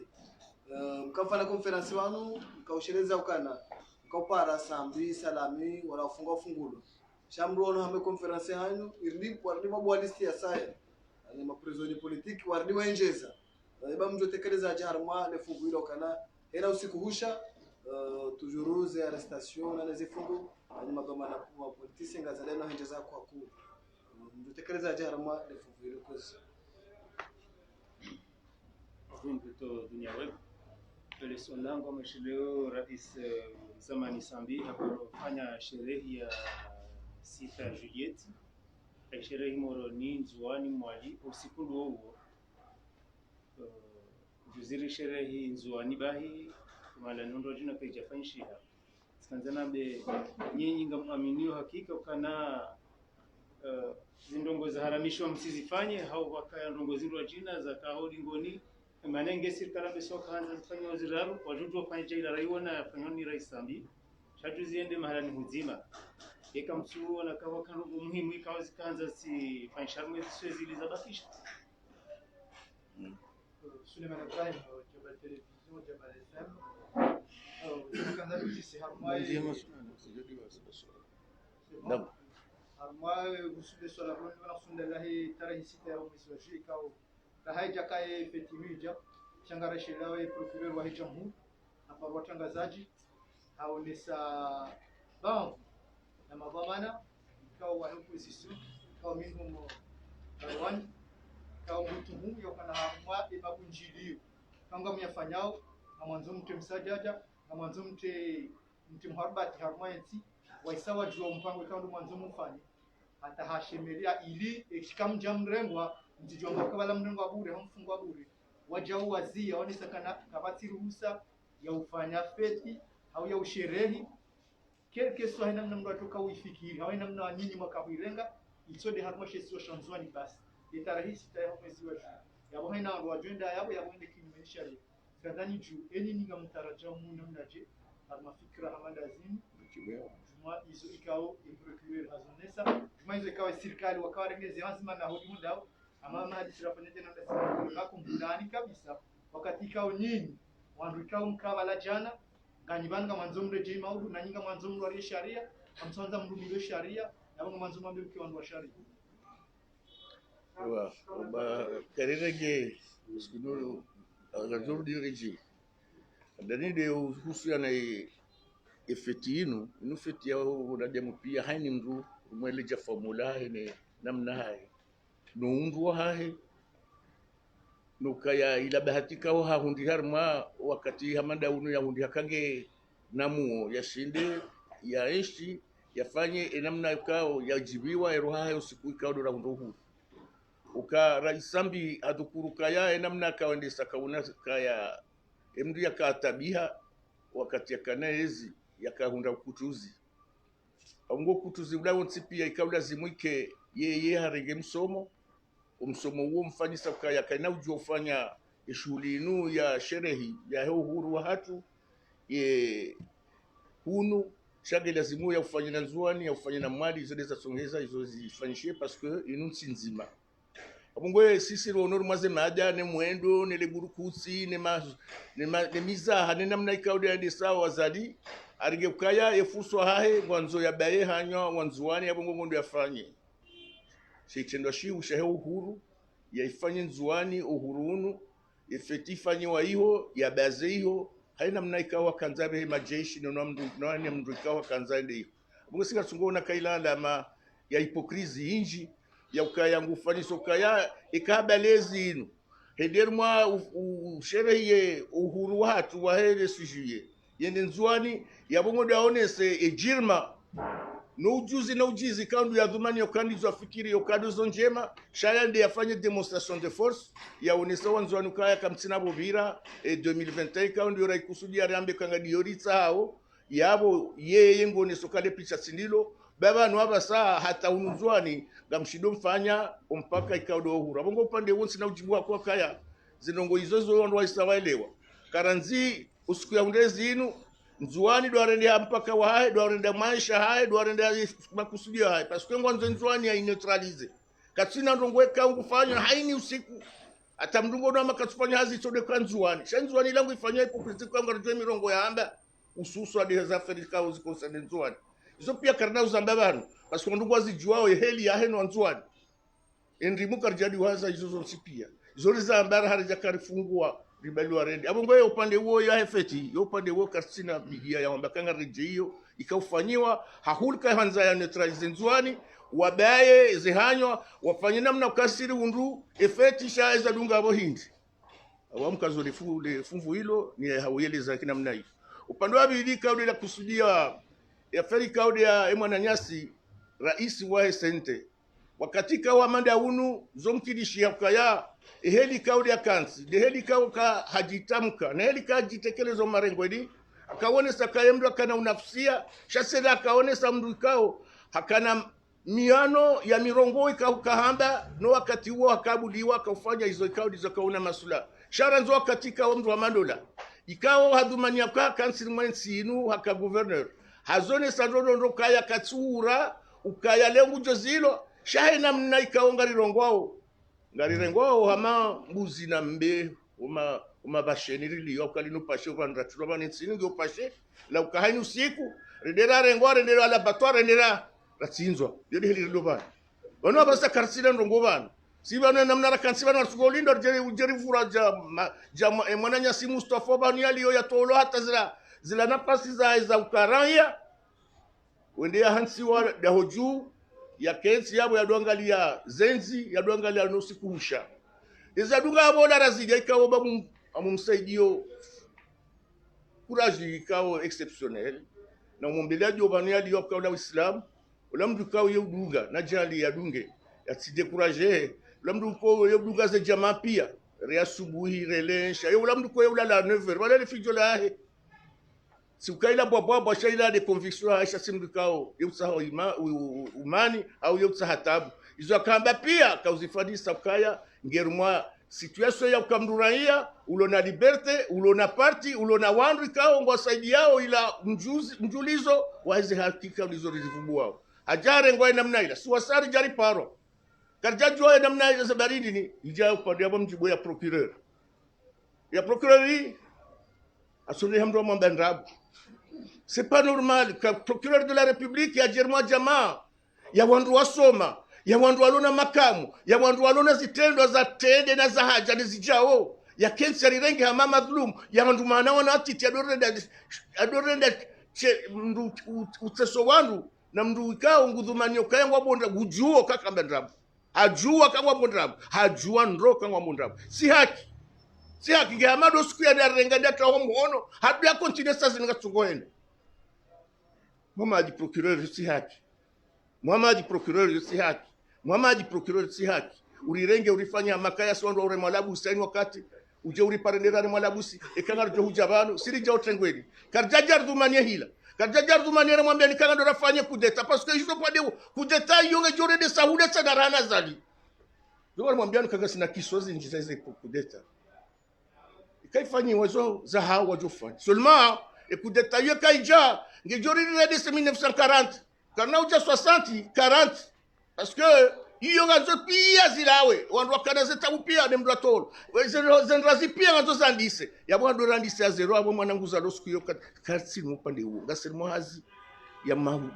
Mkafanya konferensi wanu mkaushereza ukana mkaupara sambi salami wala ufunga fungulo shamru ono hame konferensi hanyu irdi wardi mabwalisti ya saya ni maprisoni politiki wardi waenjeza eba mjotekeleza jarma le fungulo kana era usiku husha tujuruze arrestation na zifungu ni magoma na politisi ngazaleno henjeza kwa ku mjotekeleza jarma le fungulo kozi to dunia web Teleson langu mheshimiwa Rais Zamani Sambi hapo sherehe ya 6 Juliet. Sherehe moroni nzuani mwali usiku huo. Juziri sherehe nzuani bahi mala nondo jina kwa jafanyishia. Sikanzana be nyinyi ngamuaminiwa hakika ukana zindongo za haramisho msizifanye hao wakaya ndongo zindu jina za kaodi ngoni manenge sirikala besoka hanza zifanya waziraru wajudu wafanya jaila raiwana fanyoni Rais Sambi shatu ziende mahalani huzima eka msuo na kawa kanu muhimu ikawa zikanza si fansharme zisiwe zilizabakisha Suleiman Ibrahim Jabal Television Jabal FM kanza bisi harmai harmai usude sola boni wana sundallahi tarahi sita ya umisiwaji ikawa haija kae fetimija changara shelawe procureur wa jamhuri hapa watangazaji haonesa bao na mabamana kao wa opposition kao minimum Taiwan kao mtumu yokana hamwa ibabunjilio kanga myafanyao na mwanzo mte msajaja na mwanzo mte mharbati harmayensi waisawa jua mpango kao mwanzo mfanye hata hashemelia ili ekikamja mrengwa mtijomba kabala mrengo abure hamfungwa bure wajau wazia wanisakana kabati ruhusa ya ufanya feti au ya usherehi quelque soit namna mndu atoka uifikiri hawa namna nyinyi mwakabuirenga itsode harmashe sio shanzwani basi itarahisi tayo mwezi wa yabo haina ndo agenda yabo yabonde kimeisha leo kadhani juu eni ninga mtarajamu namna je mafikra hamandazini juma hizo ikao improcureur hazonesa juma hizo ikao serikali wakawarengezi lazima na hodi mundao ama mahadisi rafanya tena ndasema kumbundani kabisa wakati ikao nyinyi wandu ikao mkabala jana ganibanga mwanzo mreje maudu na nyinga mwanzo mru wa sharia amsanza mru mru sharia na mwanzo mambe mkiwandu wa sharia ba karerege skunu agazuru dirigi ndani de husiana efeti inu feti ya unademu pia haini mru mweleja formula ine namna hai no undu hai no kaya ila bahatika wa hundi harma wakati hamanda unu ya hundi hakange namuo ya shinde ya eshi yafanye namna ikao yajibiwa eroha usiku ikao dora hundu uka raisambi adukuru kaya namna kaendesa kauna kaya emdu yakatabiha wakati yakanaezi yakahunda kutuzi aungo kutuzi udawo pia ikauda zimuike yeye harenge msomo huo mfanyisa kaya kana ujua ufanya shughuli inu ya sherehi ya uhuru wa hatu hunu shage lazimu ya ufanya na nzuani ya ufanya na mali zote za songeza hizo zifanyishie parce que inu nzima abungwe sisi ronoro maze maja ne mwendo ne leburukusi ne mizaha ne namna ikaude ya sawa wazali arige kaya efuswa hahe ngwanzo ya baye hanywa wanzuani abungo ngondo yafanye shitendo shi ushahe uhuru ya ifanye nzuani uhurunu ifanye wa hiyo ya baze hiyo haina mna ikawa kanzabe majeshi no mndu ikawa kanzande hiyo bungo singa tungona kailanda ma ya hipokrizi inji ya ukaya ngufaniso kaya ikabalezi inu hedermwa sherehe uhuru watu wa hele sujuye yende nzuani ya bongo daonese ejirma no ujuzi na ujizi kandu ya dhumani yokandizo afikiri yokandizo njema shayande yafanye demonstration de force ya onesa wanzuani kaya kamtsina bobira 2021 kandu yora ikusudia rambe kanga dioritsa hao yabo yeye ngone sokale picha sindilo baba nwaba saa hata unuzwani ngamshido mfanya mpaka ikaudo uhuru abongo upande wonsi na ujibu wako kaya zinongo izozo ndo waisawaelewa karanzi usiku ya undezi inu nzuani dwarende mpaka wa hai dwarende maisha hai dwarende makusudio hai parce que ngwanzo nzuani ya neutralize katsina ndongwe kangu fanya haini usiku hata mdungo ndo makatufanya hazi tode kanzuani shanzuani langu ifanya hypocrite kwa ngarjo mirongo ya amba ususu ade za Afrika uzikonsende nzuani izo pia karna uzamba banu parce que ndungo azijuao heli ya heno nzuani endrimu karjadi waza izo zonsi pia izo lizambara harija karifungua ribali warende abongo yo upande huo ya hefeti yo upande huo karsina bigia ya wambakanga reje hiyo ikaufanyiwa hahulika hanza ya neutralize nzuani wabaye zihanywa wafanye namna ukasiri undu efeti shaeza dunga abo hindi awamkazo le funvu hilo ni haweleza kinamna hiyo upande wa bidii kaudi la kusudia ya feri kaudi ya mwana nyasi rais wa sente wakati kawa manda unu zomkidishi ya kaya heli kaudi ya kansi de heli kauka hajitamka na heli kajitekeleza marengo edi akaonesa kayemdo kana unafsia shaseda akaonesa mdu kao hakana miano ya mirongo ikahamba no wakati huo akabudiwa kaufanya hizo kaudi za kauna masula shara nzo katika mdu wa mandola ikao hadumania kwa kansi mwensi inu haka governor hazone sandodo ndo kaya katsura ukaya lengu jozilo shahina mna ikaonga rirongwao ngarirengwao hama mbuzi na mbe uma basheni riliyo kalino pashe vandra tuloba ntsini ngo pashe la ukahanyu usiku rendera rengwa rendera laboratoire rendera ratsinzwa yodi hili loba bano basa karsina ndongo bana sibana namna rakansi bana sugolindo jeri fura ja mwana nyasi Mustafa bani aliyo ya tolo hata zila nafasi za ukaraya wende ya hansi wa dahoju ya kensi yabo ya duangalia zenzi ya duangalia nusiku husha iza dunga abola razidi ikawo bamu amumsaidio courage ikawo exceptionnel na mumbeleaji obani aliyo kwa Uislamu ulamdu kawo yudunga na jali ya dunge ya tidekuraje ulamdu ko yudunga za jamaa pia rea subuhi relensha ulamdu ko yula la 9h wala le fijo la he si ukaila bwabwa shaila de conviction aisha simdukao yeusa umani au yeusa hatabu izo akamba pia kauzifadisa ukaya ngerumwa situation ya ukamduraia ulona liberte ulona parti ulona wandu kao ngwasaidi yao ila mjulizo waize hakika ulizo rizivubwao ajare ngwae namna ila suwasari jari paro karjajwa namna ila zabarindi ni ija upande hapo mjibu ya procureur hii asuli hamdo mwambandrabu. C'est pas normal que procureur de la République ya jermwa jamaa ya wandu wasoma ya wandu walona makamu ya wandu walona zitendo za tende na za haja nizijao ya kensi rirenge hama madhulum ya wandu maana wana atiti adorenda uteso wandu na mndu ikao ngudhumanio kaya ngwabonda gujuo kakamba ndrabu hajua kangwa bondrabu hajua ndro kangwa bondrabu si haki ngehamado siku ya renga ndata homo hadu ya continue sasa ningatungoende Muhammad procureur si haki Muhammad si haki urirenge urifanya makaya swando ure mwalabusi yani wakati uje uriparenderane mwalabusi ekanga rjo hujabano siri jao trengweni karjajar dumanie hila karjajar dumanie mwambia nikanga ndo rafanye kudeta parce que hizo pade kudeta yonge jore de sahude sana rana zali ndio mwambia nikanga sina kisozi njitaize kudeta ikaifanywa wazo za hao wajofanya seulement kudeta yo kaija ngejori de 1940 kana uja 60 40 parce que hiyo ngazo pia zilawe wandu wakana zeta pia ne mratolo zendrazi pia ngazo zandise yabo ndo randise ya zero abo mwanangu za losku yo kasi no pande huo ngasema hazi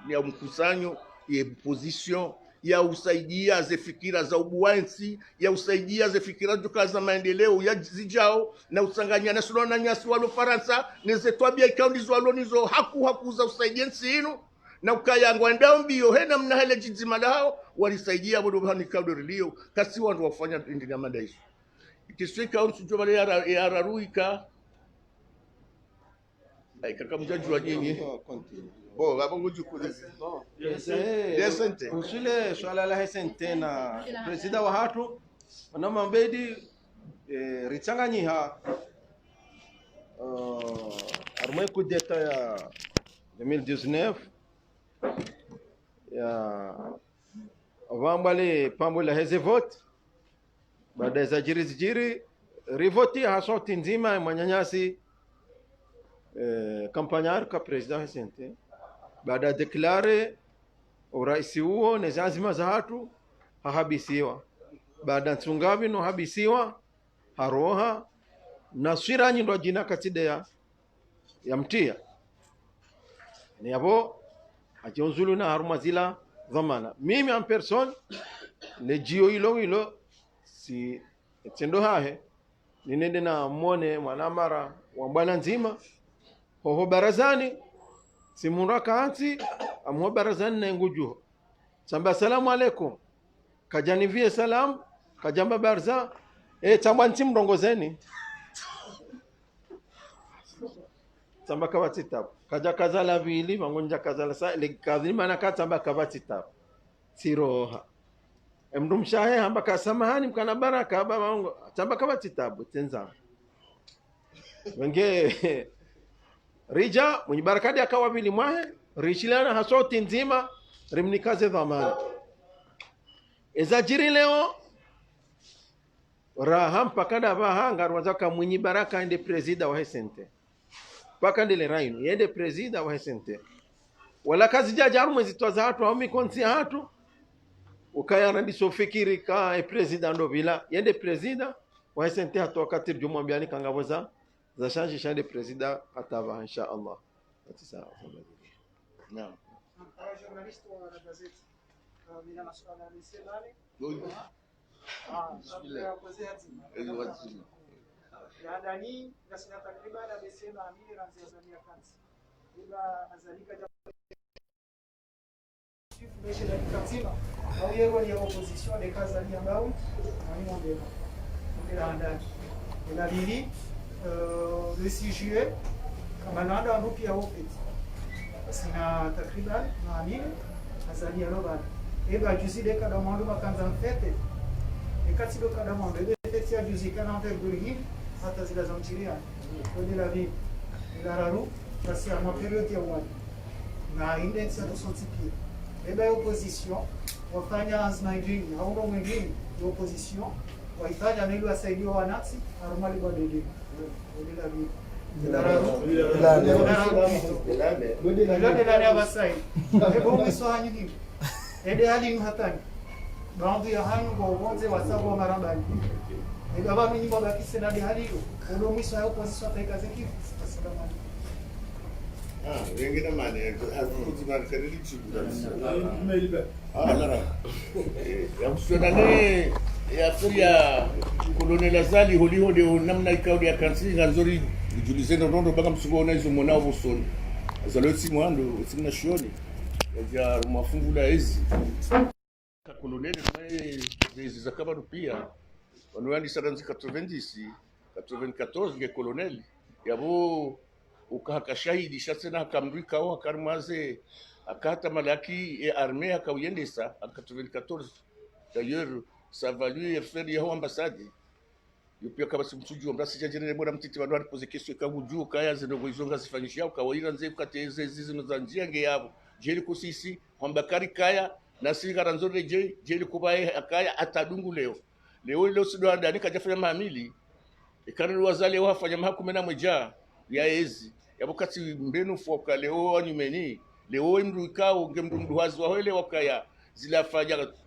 ya mkusanyo ya position ya usaidia ze fikira za ubuwansi ya usaidia ze fikira joka za maendeleo ya zijao na usanganya na sura na nyasi walo Faransa neze twabia ikaundi walo nizo haku za usaidia nsinu na ukayangwa ndao mbio hena mna hele jizima lao walisaidia bodo hani kaudo rilio kasi wandu wafanya ndina madaiso ikiswika unsu jobale ya araruika kaka mjajua nyinyi bo babongo jukulizi Desente. Kusule swala la hesente na presida wa hatu na mambedi ritsanganyiha armoi kudeta ya 2019 ya vambale pambo la heze vote baada ya jiri rivoti hasoti nzima ya manyanyasi kampanyar ka presida hesente baada deklare uraisi huo nezazima za hatu hahabisiwa baada tsungavi no habisiwa haroha naswira nyindo jina katide ya mtia ni hapo ajonzulu na haruma zila dhamana mimi en person le jio ilo si etendo hahe ninende na mone mwanamara wa bwana nzima hoho barazani simuraka anti amho barazani na ngujuho samba salamu alaikum kajanivie salam kajamba barza tamwanti mrongozeni samba kabati tabu kaja kazala vili mangonja kazala sa ile kadhima na katamba kabati tabu siroha mndumshahe hamba kasamahani mkana baraka baba mango tamba kabati tabu tenza wenge rija mwenye barakadi akawa vili mwahe rishilana hasoti nzima rimnikaze dhamana ezajiri leo raham pakada bahanga rwazaka mwenye baraka ende presida wa hesente paka ndele rainu yende presida wa hesente wala kazi jajaru mwezi twaza hatu au mikonsi hatu ukaya randi sofikiri ka presida ndo vila yende presida wa hesente hatu wakati jumwambiani kangaboza za change shande presida atava insha Allah atisa naam journalist wa gazeti mina masuala ya miselani yani nasina takriban amesema amini ranzi Tanzania kanzi ila azalika mesha la katima au yego ni opposition de Tanzania mbao ani mondela ndela ndani ila lili le 6 juillet kama nanda ndo pia opeti sina takriban naamini Tanzania roba eba juzi de kada mando makanza mfete ekati do kada mando ebe ya juzi kana envergure hata zile za mtiria kwenye la vie la raru parce à ma période ya mwani na index ya kusotipia eba ya opposition wafanya azma ingine au mwingine ya opposition waifanya na ili wasaidie wananchi arumali kwa dede bila vipi la basai ebo mswa nyingi ede hali hatani baadhi ya hanu kwa uonze wasabu wa marabani eba ba mimi kwa bakise na hali hiyo ndio mwisho ya opposition taika ziki assalamu wengine mane akutima kadiri chibura ya kusonane ya furia kolonela zali holiho de namna ikaudi ya kansi nganzori julizendo rondo baka msugona hizo mwanao bosoni azaloti mwando simna shioni ya mafungula hizi kolonela hizi zakaba pia wanwandi saranzi 90 94 nge koloneli yabo ukahaka shahidi shatena akamrika au akarmaze akata malaki et armée akauyendesa en 94. D'ailleurs ça va lui faire yao ambassade yopia kama simtuju mbasi jajene bora mtiti wanwari pose question kaguju kaya zinogo izonga zifanyishia ukawaira nze ukateze zizino za njia nge yabo jeli kusisi hambakari kaya na sigara nzore jeli kubaye akaya atadungu leo sido ndani kajafanya maamili ikana wazale wafanya mahakumena mweja ya ezi yabukati mbenu foka leo anyumeni leo imru ikao ngemdu wazi wahele wakaya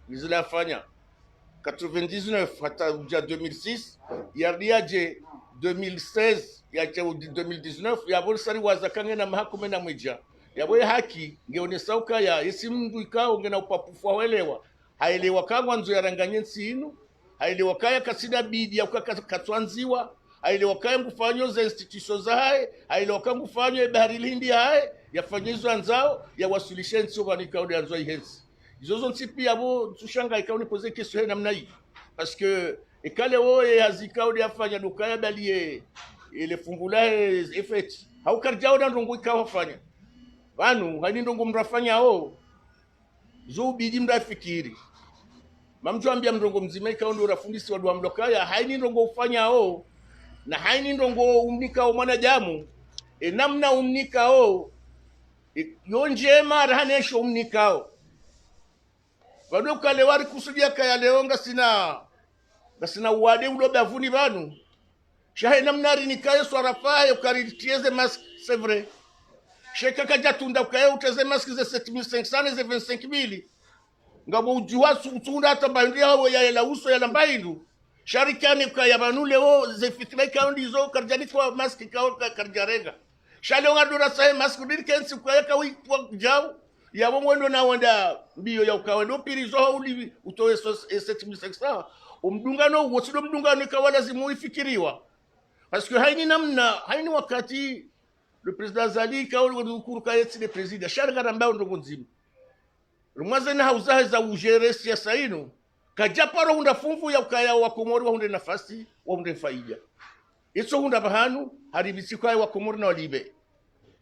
zilafanya 99 hata uja 2006 yardiaje 2016 ya 2019 yabo sari wazakange na mahakumena mweja yabo haki ngeonesa ukaya isimdu ikao ngena upapufu wahelewa haelewa kangwa nzo yaranganye nsinu haelewa kaya kasida bidi ya katwanziwa haelewa kaya ngufanyo za institution za hae haelewa kaya ngufanyo bahari lindi hae yafanyizwa nzao ya wasulisha nso banika ode anzo ihensi izozo ntipi yabo tushanga ikaone pose question namna hii parce que ikale woe hazika ode afanya dukaya balie ile fungula effect haukarjao na ndongo ikawa fanya banu hani ndongo mrafanya zo bidi mrafikiri mamjwambia mrongo mzima ikawa ndio rafundisi wa mlokaya haini ndongo ufanya na haini ndongo umnika mwana jamu namna umnika yonjema rahanesho umnika bado kale wari kusudia kaya leonga sina uwade ulobe avuni banu shahe namna rinikaye swarafaye ukaritieze mask c'est vrai sheka kajatunda ukaye uteze mask ze 7500 ze 25000 ngabo ujuwa utunda hata bandia hao ya la uso ya lambaindu sharikani kwa yabanule ze fitna kaundi zo karjani kwa mask kao karjarega shalonga dura sai mask dirkensi kwa yaka wipwa jao ya mwendo na wanda mbio ya ukawendo piri zo uli utoe 7500 umdungano wosido mdungano kwa lazima ifikiriwa parce que haini namna haini wakati le président Zali kauli kuru kayeti le président sharga rambao ndongo nzima rumwaze na hauza za ujere siasa ino kajaparo hunda fungu ya ukaya wa Komori wa hunde nafasi wa hunde faida iso hunda bahanu haribisi kwa wa Komori na walibe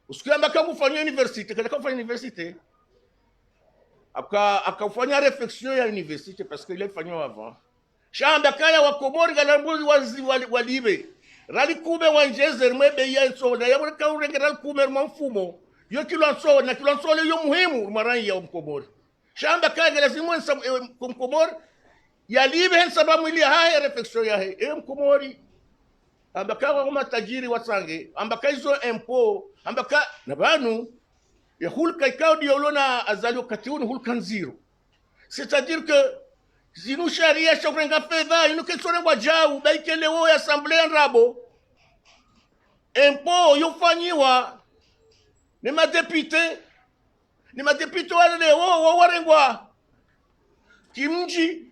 usikamba kama ufanya university kada kufanya university akafanya réflexion ya university parce que il a fait avant shamba kaya wa Komori galambuzi walibe rali kume wanjeze mwebe ya so na yabona ka urengera kume mfumo yo kilonso na kilonso yo muhimu marai ya Komori shamba kaya lazima Komori yalibe hen sababu ili haya reflexion ya he Komori ambaka wa matajiri wasange ambaka hizo impo ambaka na banu ya hulka ikao diolona azalio katiuni hulka zero c'est-à-dire que zinu sharia shaurenga fedha inu kesore wajau baikele wo assemblée nrabo impo yofanyiwa ni madepite wale wo warengwa kimji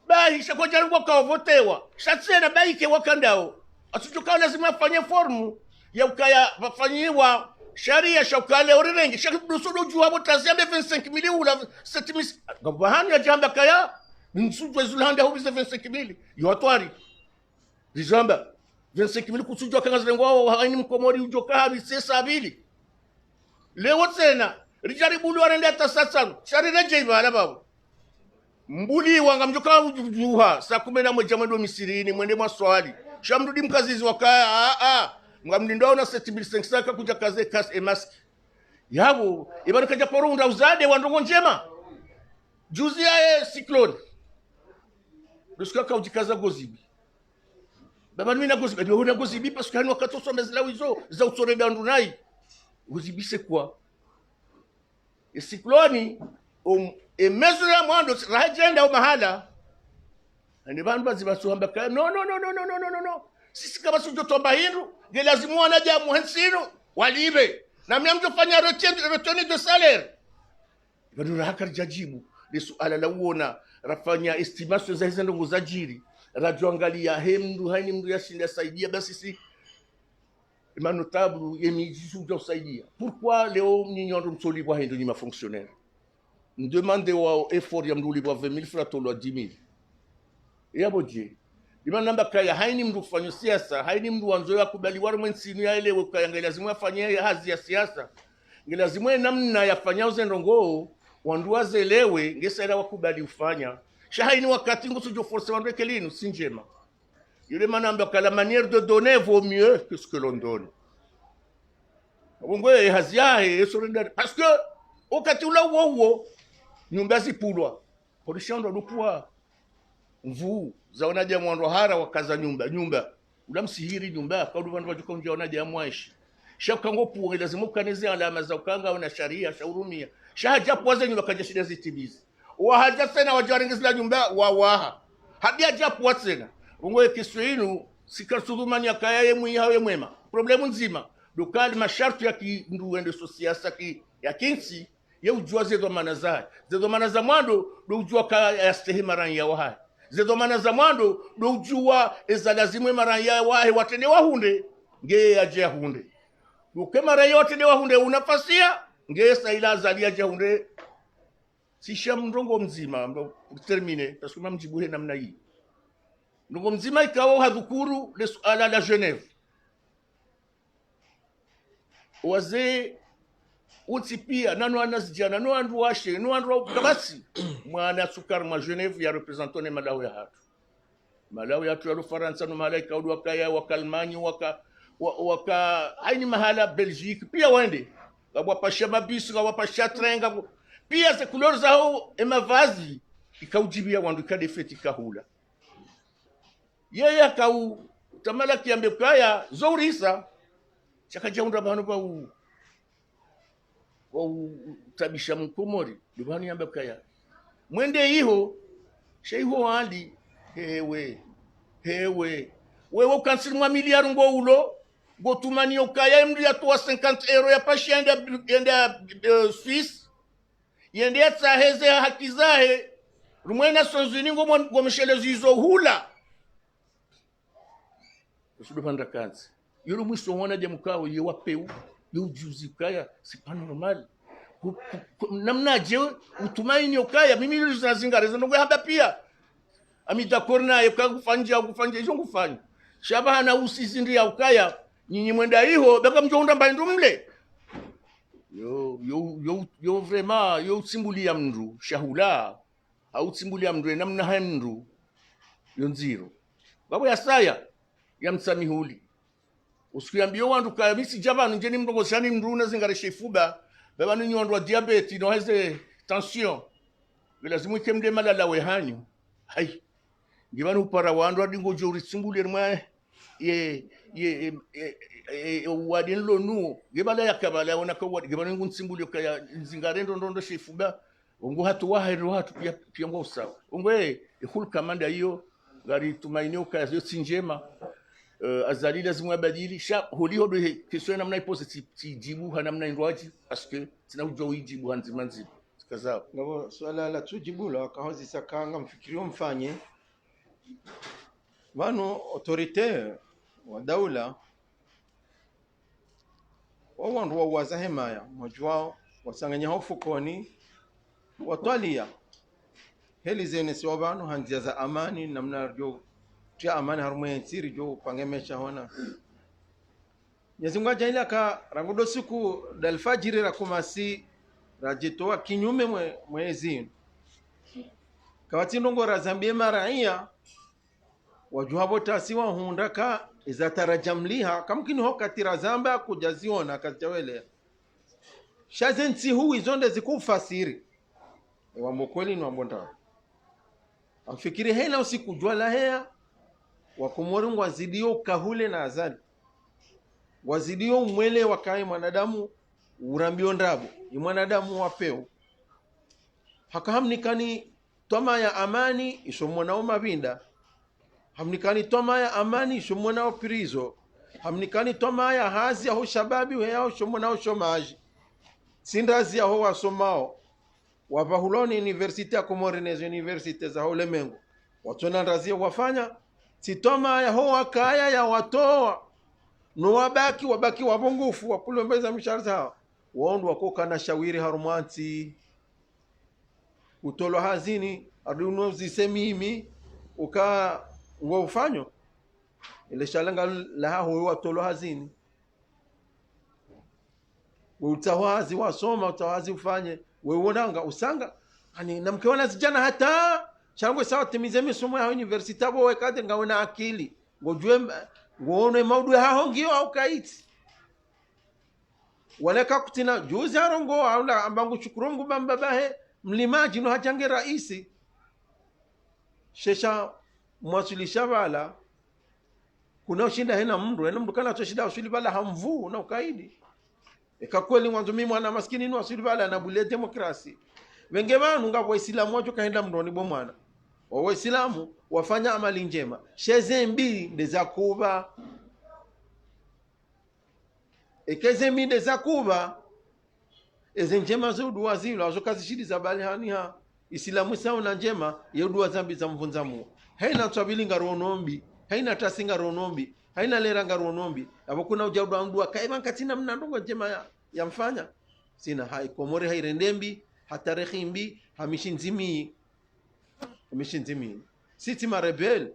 bai shakojalwa kwa votewa shatsena baike wakandao atuchoka lazima afanye formu ya ukaya wafanyiwa sharia shokale orirengi shakudusudu juwa botaziambe 25000 ula 7000 gabahani ya jamba kaya nsujwe zulanda hubize 25000 yotwari rizamba 25000 kusujwa kangazirengo wao haini Mkomori ujoka habi sesa abili leo tena rijaribu luarende hata sasa sharire jeiba ala babu mbuli wanga mjoka ujuha saa 11 mwendo Misiri ni mwende maswali shamrudi mkazizi wakaya ngamlindo na 7500 kuja kaze kas e mask yabo ibana kaja porunda uzade wandongo njema juzi ya cyclone duska ka ujikaza gozibi baba mimi na gozibi ndio na gozibi parce que hano katoso mezla wizo za utore bandu nai gozibi c'est quoi e cyclone e mesura mwando rajenda mahala ni bandu bazibasuhamba ka no sisi kama sujotomba hindu nge lazima wanaja muhensino walibe na mimi mtofanya retenue de salaire bado hakar jajibu ni suala la uona rafanya estimation za hizo ndo zajiri rajoangalia hemdu haini mdu yashinda saidia basi si manotable yemijisu jo saidia pourquoi leo nyinyondo msoli bwa hindo ni ma fonctionnaire demande wa effort ya mduli bwa 20000 francs to lo 10000 yaboje Dimana namba kaya haini mdu kufanya siasa, haini mdu wanzoea kubaliwa mwensinu ya elewe kaya ngelazimu yafanye hazi ya siasa. Ngelazimu namna yafanya uzendongo, wanduwa zelewe, ngesera wakubali ufanya. Shahaini wakati ngusujo force wandweke linu, sinjema. Yule manamba kala manière de donner vaut mieux que ce que l'on donne. Wongwe hazi yahe, esorenda. Parce que, wakati ula uwo, nyumba zipulwa. Polishando lupua. Mvu zaonaje mwandu hara wakaza nyumba ulamsihiri nyumba kwa vandu vajuka unjaonaje amwaishi shakango puwe lazima ukaneze alama za ukanga na sharia shaurumia shahaja pwaze nyumba kaja shida zitibizi wahaja tena wajarengezla nyumba wawaha hadia japwa tena ngwe kiswinu sikasudumani akaye mwihawe mwema problemu nzima dukali masharti ya kinduende siasa ya kinsi ya ujua zedo manaza mwando do ujua ka yastehima ranya wahai zedomana za mwando do ujua eza lazimwe maranya wahe watende wahunde nge aje hunde duke mara yote de wahunde unafasia nge saila azalia aje hunde sisha mrongo mzima ndo termine parce que mamjibuhe namna hii mrongo mzima ikawa hadhukuru le suala la Genève wazee utipia nanu anazijana no andu washe no andu kabasi mwana sukar ma Genève ya representone Malawi ya tu Faransa no malaika udu wakaya wakalmanyi waka haini mahala Belgique pia wende wapasha mabisi wapasha trenga pia se couleur zao emavazi ikaujibia wandu kadefeti kahula yeye akau tamala kiambe kaya zourisa chakajaunda banu ba tabisha mkomori dubani yamba kaya mwende hiho sheiho hali hewe wewe ukansiri mwa miliari ngo ulo ngo tumani okaya mri ya toa 50 euro ya pashi yenda Swiss yende ya tsaheze hakizahe rumwena sonzini ngo mshele zizo hula usudupanda kanzi yoro mwiso wana je mkao ye wapeu yujuzi kaya si pas normal namna je utumaini okaya mimi nilizingarezo ndo haba pia amida korna yakufanja hizo ngufanya shabana usizindi ya ukaya nyinyi mwenda hiho baka mjonda mbandu mle yo vraiment yo simbulia mndu shahula au simbulia mndu namna hamndu yo nziro babo ya saya ya msamihuli usikiambia wandu kaya misi jabanu njeni mdogo shani mruna zingareshe fuba baba ninyi wandu wa diabete no heze tension lazima ikemde malala wehanyu hai ngibanu upara wandu adingo jori simbulir mwa ye wadin lo nu ngibala yakabala ona ko wadi ngibanu ngunsimbulio kaya zingarendo ndondo shefuba ungu hatu wahero hatu pia ngo sawa ungwe ihul kamanda hiyo gari tumainio kaya yo sinjema azali lazima badili sha holiho do question namna ipoze tijibu hanamna indwaji parce que sina ujua ujibu hanzimanzi kazao ngabo swala la tujibu la kahozi sakanga mfikirio mfanye wano autoritaire wa daula wandu wa wazahemaya mojwao wasanganya hofukoni watwalia heli zene si wabanu hanzia za amani namna rjo tia amani harumwe nsiri jo pangemesha hona nyezunga jaila ka rangudo siku dalfajiri rakumasi rajitoa kinyume mwezi kawati ndongo razambie maraia wajuhabo tasiwa hunda ka iza tarajamliha kamkini ho katira zamba kujaziona kazijawele shazensi hu izonde zikufasiri wambo kweli ni wambo ndao amfikiri hena usikujua la hea wakomori wazidio kahule na azali wazidio umwele wakai mwanadamu urambio ndabu ni mwanadamu wapeo hakahamnikani toma ya amani isomwanao mabinda hamnikani toma ya amani isomwanao pirizo hamnikani toma ya hazi aho shababi weyao isomwanao shomaji sindazi aho wasomao wavahuloni universite ya Komori nezo universite za ulemengu watona razia wafanya sitoma ya ho wakaya ya watoa no wabaki wabongufu wapulombeza mishari zao waondu wakoka na shawiri harumanti utolo hazini aduno zisemimi uka ufanyo ile shalanga la ho watolo hazini utawazi wasoma utawazi ufanye weonanga usanga ani namkiona zijana hata chango sawa timize misomo ya university abo wekade ngaona akili ngojwe ngoone maudu haho ngio au kaiti waleka kutina juzi arongo au ambangu chukurongo bambabahe mlimaji no hajange raisi shesha mwasilisha bala kuna ushinda hena mndu kana to shida usuli bala hamvu na ukaidi ekakweli mwanzo mimi mwana maskini ni wasuli bala na bule demokrasi wenge banu ngabo Islamu wacho kaenda mndoni bo mwana wa Waislamu wafanya amali njema sheze mbili ndeza kuba ekeze minde za kuba eze njema zo dua zilo azokazi shidi za bali haniha Islamu sawa na njema ye dua zambi za mvunzamu haina twabili ngaronombi haina tasinga ronombi haina lera ngaronombi abo kuna ujaudu dua kaiba katina mnandongo njema ya mfanya sina hai Komori hairendembi hatarehimbi hamishinzimi siti marebel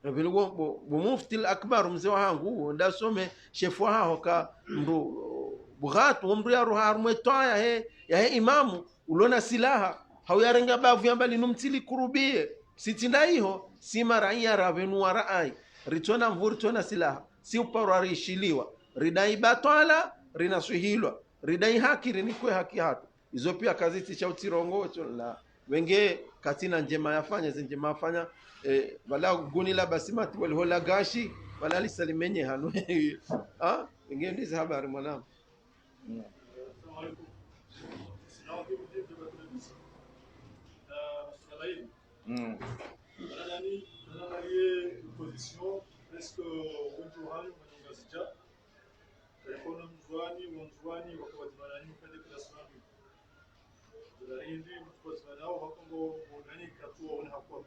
rebel wo mufti al-akbar mzee wangu ndasome shefu hao ka mru bughat mru ya ruha rumetoya he imamu ulona silaha hauyarenga bavu yambali numtili kurubie siti ndaiho si maraia ravenu warai ritona mvuri tona silaha si uparari shiliwa ridai batwala rinasuhilwa ridai haki rinikwe haki hatu izo pia kaziti cha utirongo la wenge katina njema yafanya zinjema yafanya wala guni la basimati walihola gashi wala lisalimenye hanu wenge ndizi habari mwanangu Hindi mtukufu nao hapo organika tu wanakuwa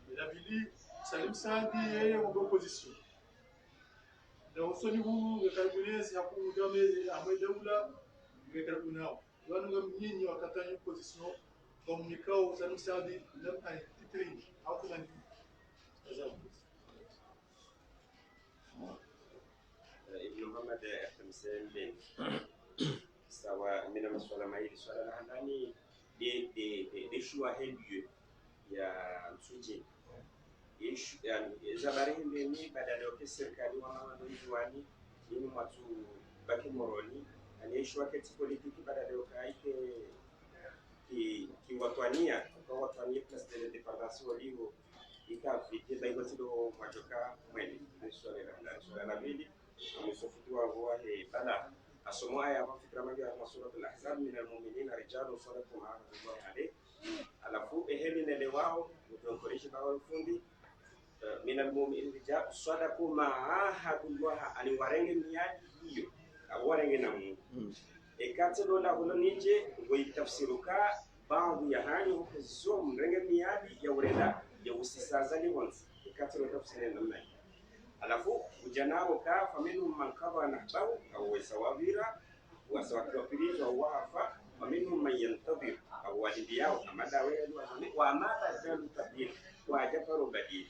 mbele ya bili Salim Sadi yeye wa opposition na usoni huu ngakabinezi hapo ngame amedaula ngakaribu nao wana mnyinyi wakatanya opposition kwa mnikao Salim Sadi na titrini au kuna Ibn Muhammad FMCN sawa mina masuala maili swala la ndani de choix lieu ya msuje yani zabari ndeni badala ya serikali wana ndoani ni watu baki moroni ani choix kati politiki badala ya kaike ki watwania kwa watwania place de l'indépendance waliwo ikafiti baigotilo mwajoka mwene swala la bili amesofutiwa huwa bala asomo aya mafikra magi ya suratul ahzab min almu'minina rijalun sadaqu ma ahadu alayhi alafu eheli nele wao mtonkoreshi bawo fundi min almu'minina rijalun sadaqu ma ahadu aliwarenge miadi hiyo awarenge na Mungu ekatelo la holo nije ngoi tafsiruka baadhi ya hani huzo mrenge miadi ya urenda ya usisazali once ekatelo tafsiri namna alafu ujanao ka faminu mankaba na bau au wasawabira wasawakapirizo au wafa faminu mayantabir au walibiao amada wewe wa amada zalu tabir wa jafaru badil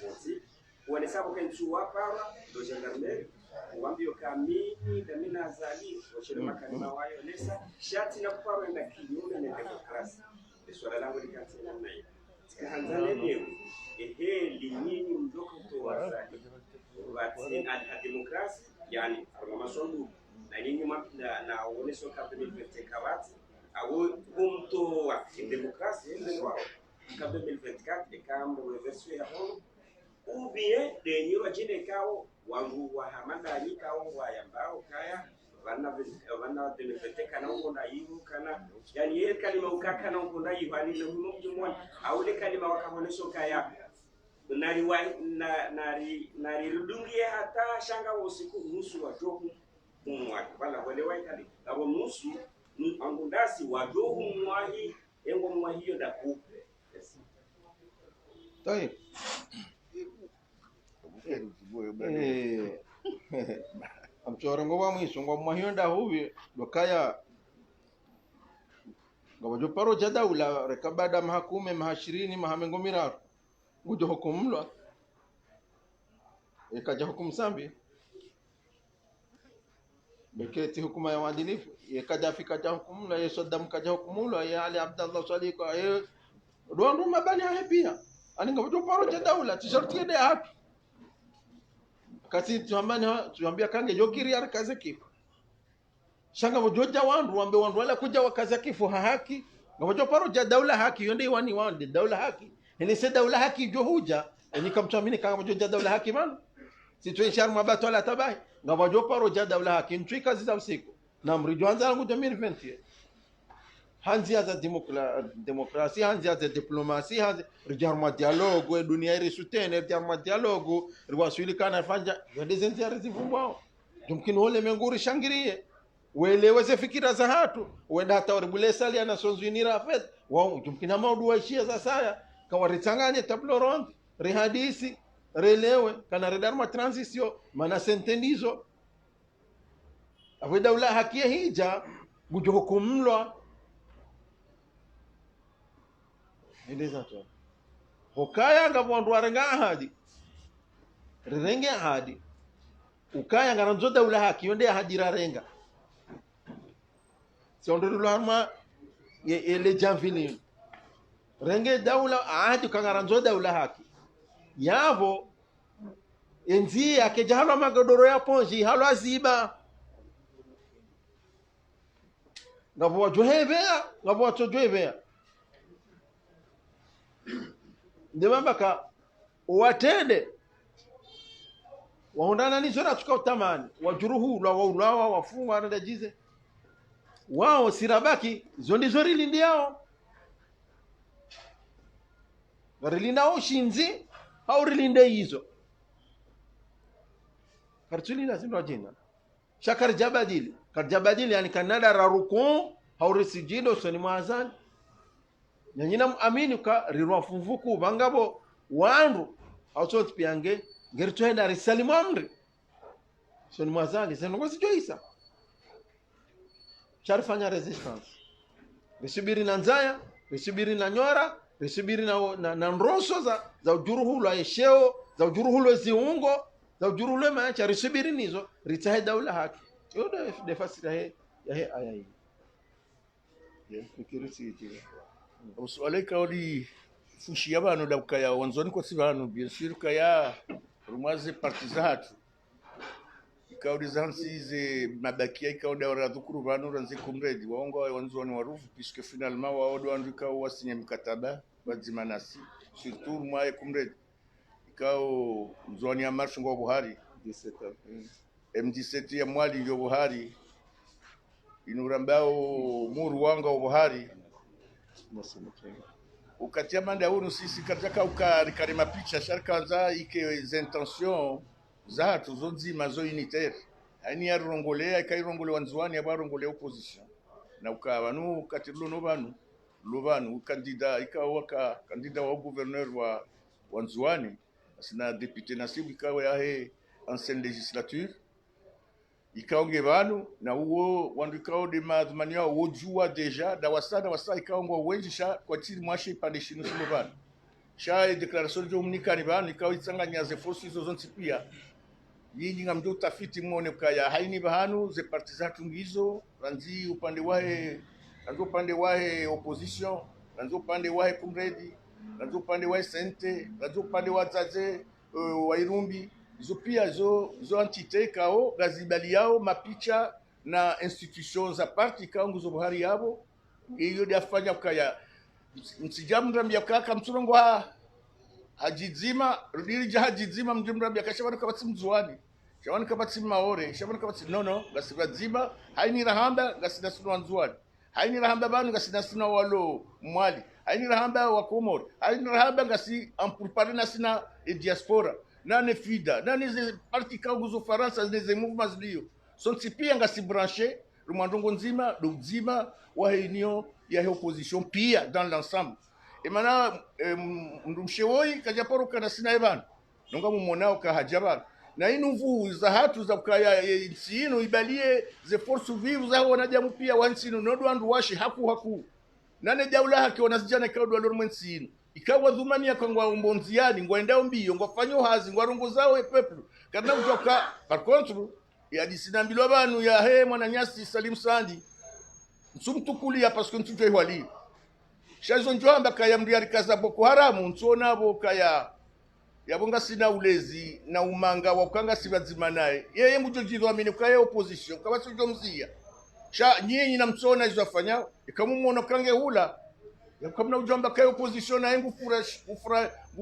wosi walisabu kenchu wapara do gendarmerie wambio kamini damina zali washirima kalima wayo lesa shati na kuparo na kinyume na demokrasi swala langu likati namna hiyo hanzane leo ehe linyinyi mdoka kutowaza wati na demokrasi yani farmamasondu na nyinyi na uoneso kabla kawati au mto wa demokrasi ndio wao kabla 2024 kama wewe ya hapo ou bien de nyiro jine kao wangu wa hamanda ni kao wa yambao kaya wana demeteka na uko na yimu kana yani ile kalima ukaka na uko na yimu ani no mjumoni au ile kalima wakaonesho kaya nari rudungie hata shanga usiku nusu wa joku mwa bala wale waikali abo nusu angundasi wa joku mwahi engo mwa hiyo da ku طيب amchorongo wa mwiso ngo mahionda huvi dokaya ngawajo paro jada ula rekabada mahakume mahashirini mahamengo miraru ngujo hukumlwa ikaja hukumu sambi beketi hukuma ya uadilifu ikaja fika hukumlwa yeso damu kaja hukumlwa ya Ali Abdallah Swali kwa ndo mabani haya pia ani ngawajo paro jada ula tisharti de haki kasi tuambia kange jokiri ya kazi kifo shanga mojoja wandu wambe wandu wala kuja wakaza kifo haki ngamojo paro ja daula haki yonde wani wande daula haki ni se daula haki jo huja ni kamtamini kanga mojoja daula haki man si tu ishar mabato ala tabai ngamojo paro ja daula haki ntwi kazi za usiku na mrijo anza ngo 2020 hanzi za demokrasia hanzi za diplomasia hanzi rijarma dialogue dunia iri sutene rijarma dialogue riwasili kana fanja yonde zenzi arizivumbao jumkini wole menguri shangirie welewe ze fikira za hatu wenda hata waribule sali ana sonzuinira afet wao jumkina maudu waishia za saya kawaritanganye tablo rond rihadisi relewe kana redarma transition mana sentendizo aweda ula hakia hija gujo hukumlwa endeza to hokaya ngabondu warenga ahadi rirenge ahadi ukaya ngaranzo daula haki yonde ahadira renga sondolo arma ele janvini renge daula ahadi kangaranzo daula haki yavo enzi yake jahalo magodoro ya ponji halo aziba ngabo johevea ngabo tojevea ndemambaka watende waondana ni zora tuka utamani wajuruhu la waulawa wafungwa anadajize wao sirabaki zondi zori lindi yao garilinda oshinzi au rilinde hizo kartuli lazima wajina shakar jabadili yani kanada raruku au risijido soni mwazani nyanyina amini ka rirwa funvuku bangabo wandu au soti piange ngeritoenda risalimu amri soni mwazani senongozi joisa charifanya resistance risubiri na nzaya risubiri na nyora risubiri na nroso za ujuruhu la esheo za ujuruhu la ziungo za ujuruhu la macha risubiri nizo ritahe daula haki yoda defasira ya he aya hii fikirisi hiyo usuale kauli fushi y'abantu dabukaya wanzoni ko sibanu bien sûr kaya rumaze partizatu kauli zansize mabakia kauli waradhukuru banu ranze kumredi waongo wanzoni warufu puisque finalement waodo andika wasinye mkataba wazimanasi surtout mwae kumredi ikao mzoni ya marche ngo Buhari 17 M17 ya mwali yo Buhari inurambao muru wanga Buhari ukatia manda huru sisi kataka ukarima picha sharkanza ike intention za tuzonzi mazo unitaire yani ya rongolea kairongole wanzwani ya barongole opposition na ukabanu katirulo no banu kandida ikawaka kandida wa gouverneur wa wanzwani asina député nasibu ikawa ya he ancienne législature ikaonge banu na uo wandikao de madhumania wojua deja da wasa ikaongo wenji sha kwa tiri mwashi pande shinu simo banu sha declaration de umnikani banu ikao itsanganya ze forces hizo zonti pia yinyi ngamdo tafiti muone kaya haini bahanu ze partizatu ngizo ranzi upande wae opposition ranzi upande wae kumredi ngazi upande wa SNT, ngazi upande wa Zaze wa Irumbi, hizo pia zo entite kao gazibali yao mapicha na institutions za parti kao nguzo buhari yabo iyo diafanya kaya msijamrambia kaka msurongo hajizima rudiri jahajizima mjumrambia kashabana kabatsi mzuani shabana kabatsi maore shabana kabatsi no gasibazima haini rahamba gasina sunu nzuani haini rahamba banu gasina sunu walo mwali haini rahamba wa Komoro haini rahamba gasi ampurpare na sina diaspora nane FIDA nane ze parti kanguzo Faransa ze mouvements lio sonti pia ngasi branché rumandongo nzima do nzima wa réunion ya opposition pia dans l'ensemble et maintenant ndumshewoi kajaporo kana sina ebana nonga mumonao ka hajaba na inuvu za hatu za kaya nsino ibalie ze force vive za wanaja mpia wansino nodo andu washi haku nane jaula haki wanasijana kaudwa lormo nsino ikawa dhumani ya kwa mbonziani ngwaendao mbio ngwafanyo hazi ngwarongo zao peuple kana ujoka par contre ya disinambilo banu ya he mwana nyasi Salim Sandi nsumtukulia parce que ntujwe wali shazo njomba kaya mriari kaza Boko Haram nsona bo kaya yabonga sina ulezi na umanga wa ukanga sibazima naye yeye mujojidwa amini kaya opposition kabaso jomzia sha nyinyi na msona hizo afanya ikamumuona kange hula yakamna ujomba kaya opposition na yengu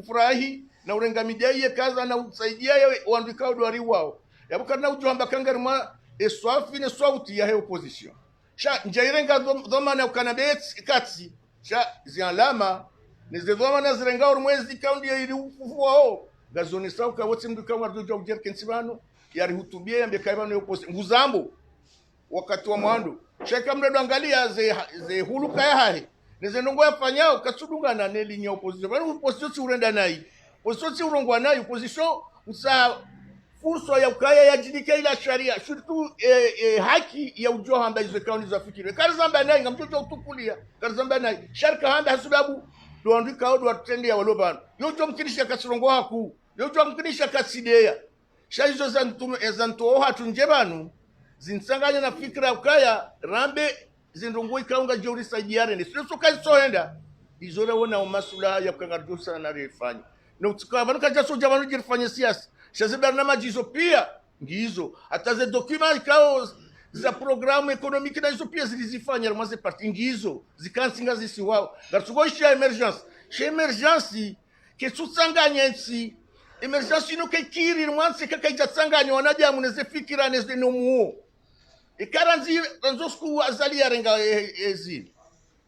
furahi na urenga midai kaza na usaidia waandikao dwari wao yabukana ujomba kange rima eswafi ne sauti ya opposition sha njairenga dhamana ukanabet katsi sha zialama nizedhomana zirenga urumwezi kaundi ya ili ufufuo gazoni sauka wote mdu kama rdoja ujer kensibano yari hutubia yambe kaibano yoposi nguzambo wakati wa mwando shaka mredo angalia ze hulu kaya hahe nizenongo yafanyao kasudungana neli nya opposition bano opposition si urenda nai opposition si urongwa nai opposition usa fursa ya ukaya ya jidika ila sharia surtout haki ya ujoha hamba hizo kauni za fikiri karizamba nai ngamtoto utukulia karizamba nai sharka hamba hasubabu doandika au doatende ya walobano yojo mkinisha kasirongo haku yojo mkinisha kasideya shaizo zanto hatunjebanu zinsanganya na fikra ukaya rambe zindongo ikaunga jori sajiare ni sio kazi soenda izora wona umasula ya kangarjo sana refanya no tukabana kaja soja banu jirfanya siasa shazibarna majizo pia ngizo hata ze document kao za programu economique na hizo pia zilizifanya mwanzo parti ngizo zikansinga zisi wao gartugoisha emergence ke tutsanganya nsi emergence ino ke kiri mwanzo kakaija tsanganya wanaja muneze fikira neze no muo ikaranzi ranzosku azali yarenga ezini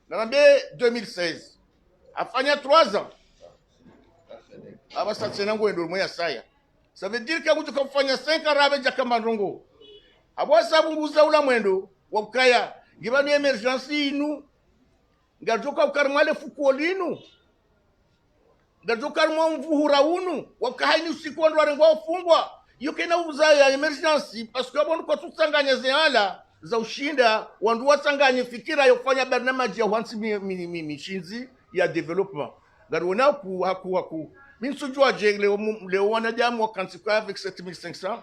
nambe 2016 afanya 3 ans abasatse ngwendo moya saya ça veut dire que mtu kufanya 5 arabe jakamba ndongo abo sabu nguza ula mwendo wakaya ngibani emergency inu ngajoka ukarmale fukolinu ngajoka mwa mvuhura unu wakahaini usiku ndo arengo ufungwa yokena uza ya emergency parce que bonko tutsanganya zeala za ushinda wandu watsanganye fikira yofanya barnamaji ya wansi mishinzi ya development garona ku haku minsujwa leo wanajamu wakansika avec 7500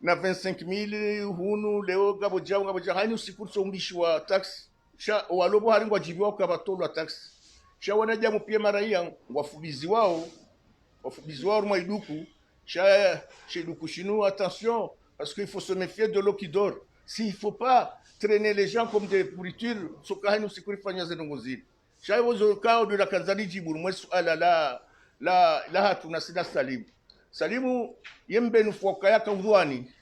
na 25000 hunu leo gabo jawu haini usiku sombishi wa tax sha walobo haringwa jibiwa kwa batolo tax sha wanajamu pia maraia wafubizi wao mwaiduku sha duku chino attention parce qu'il faut se méfier de l'eau qui dort s'il faut pas traîner les gens comme des pourritures sokahaini usiku ifanya zenongozini sha wozo kao de la kanzali jiburu mwesu ala la hatuna sina Salimu yembe nufoka ya kaudhuani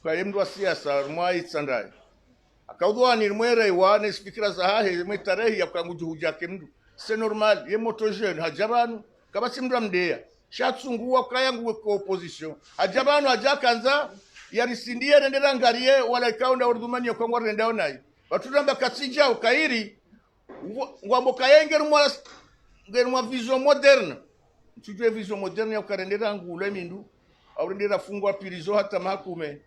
kwa yemdu wa siasa mwai tsandai akaudhuani mwere wa ne fikira za hahe mwetarehi ya kanguju hujake mdu c'est normal ye moto jeune hajabanu kama simdra mdea shatsungua kayangu kwa opposition hajabanu hajakanza yarisindia rendera ngarie wala kaunda ordumani kwa ngwa rendao nai batudamba katsija ukairi ngwambo kayenge rumwa vision moderne tujue vision moderne ya ukarendera ngule mindu au rendera fungwa pirizo hata mahakume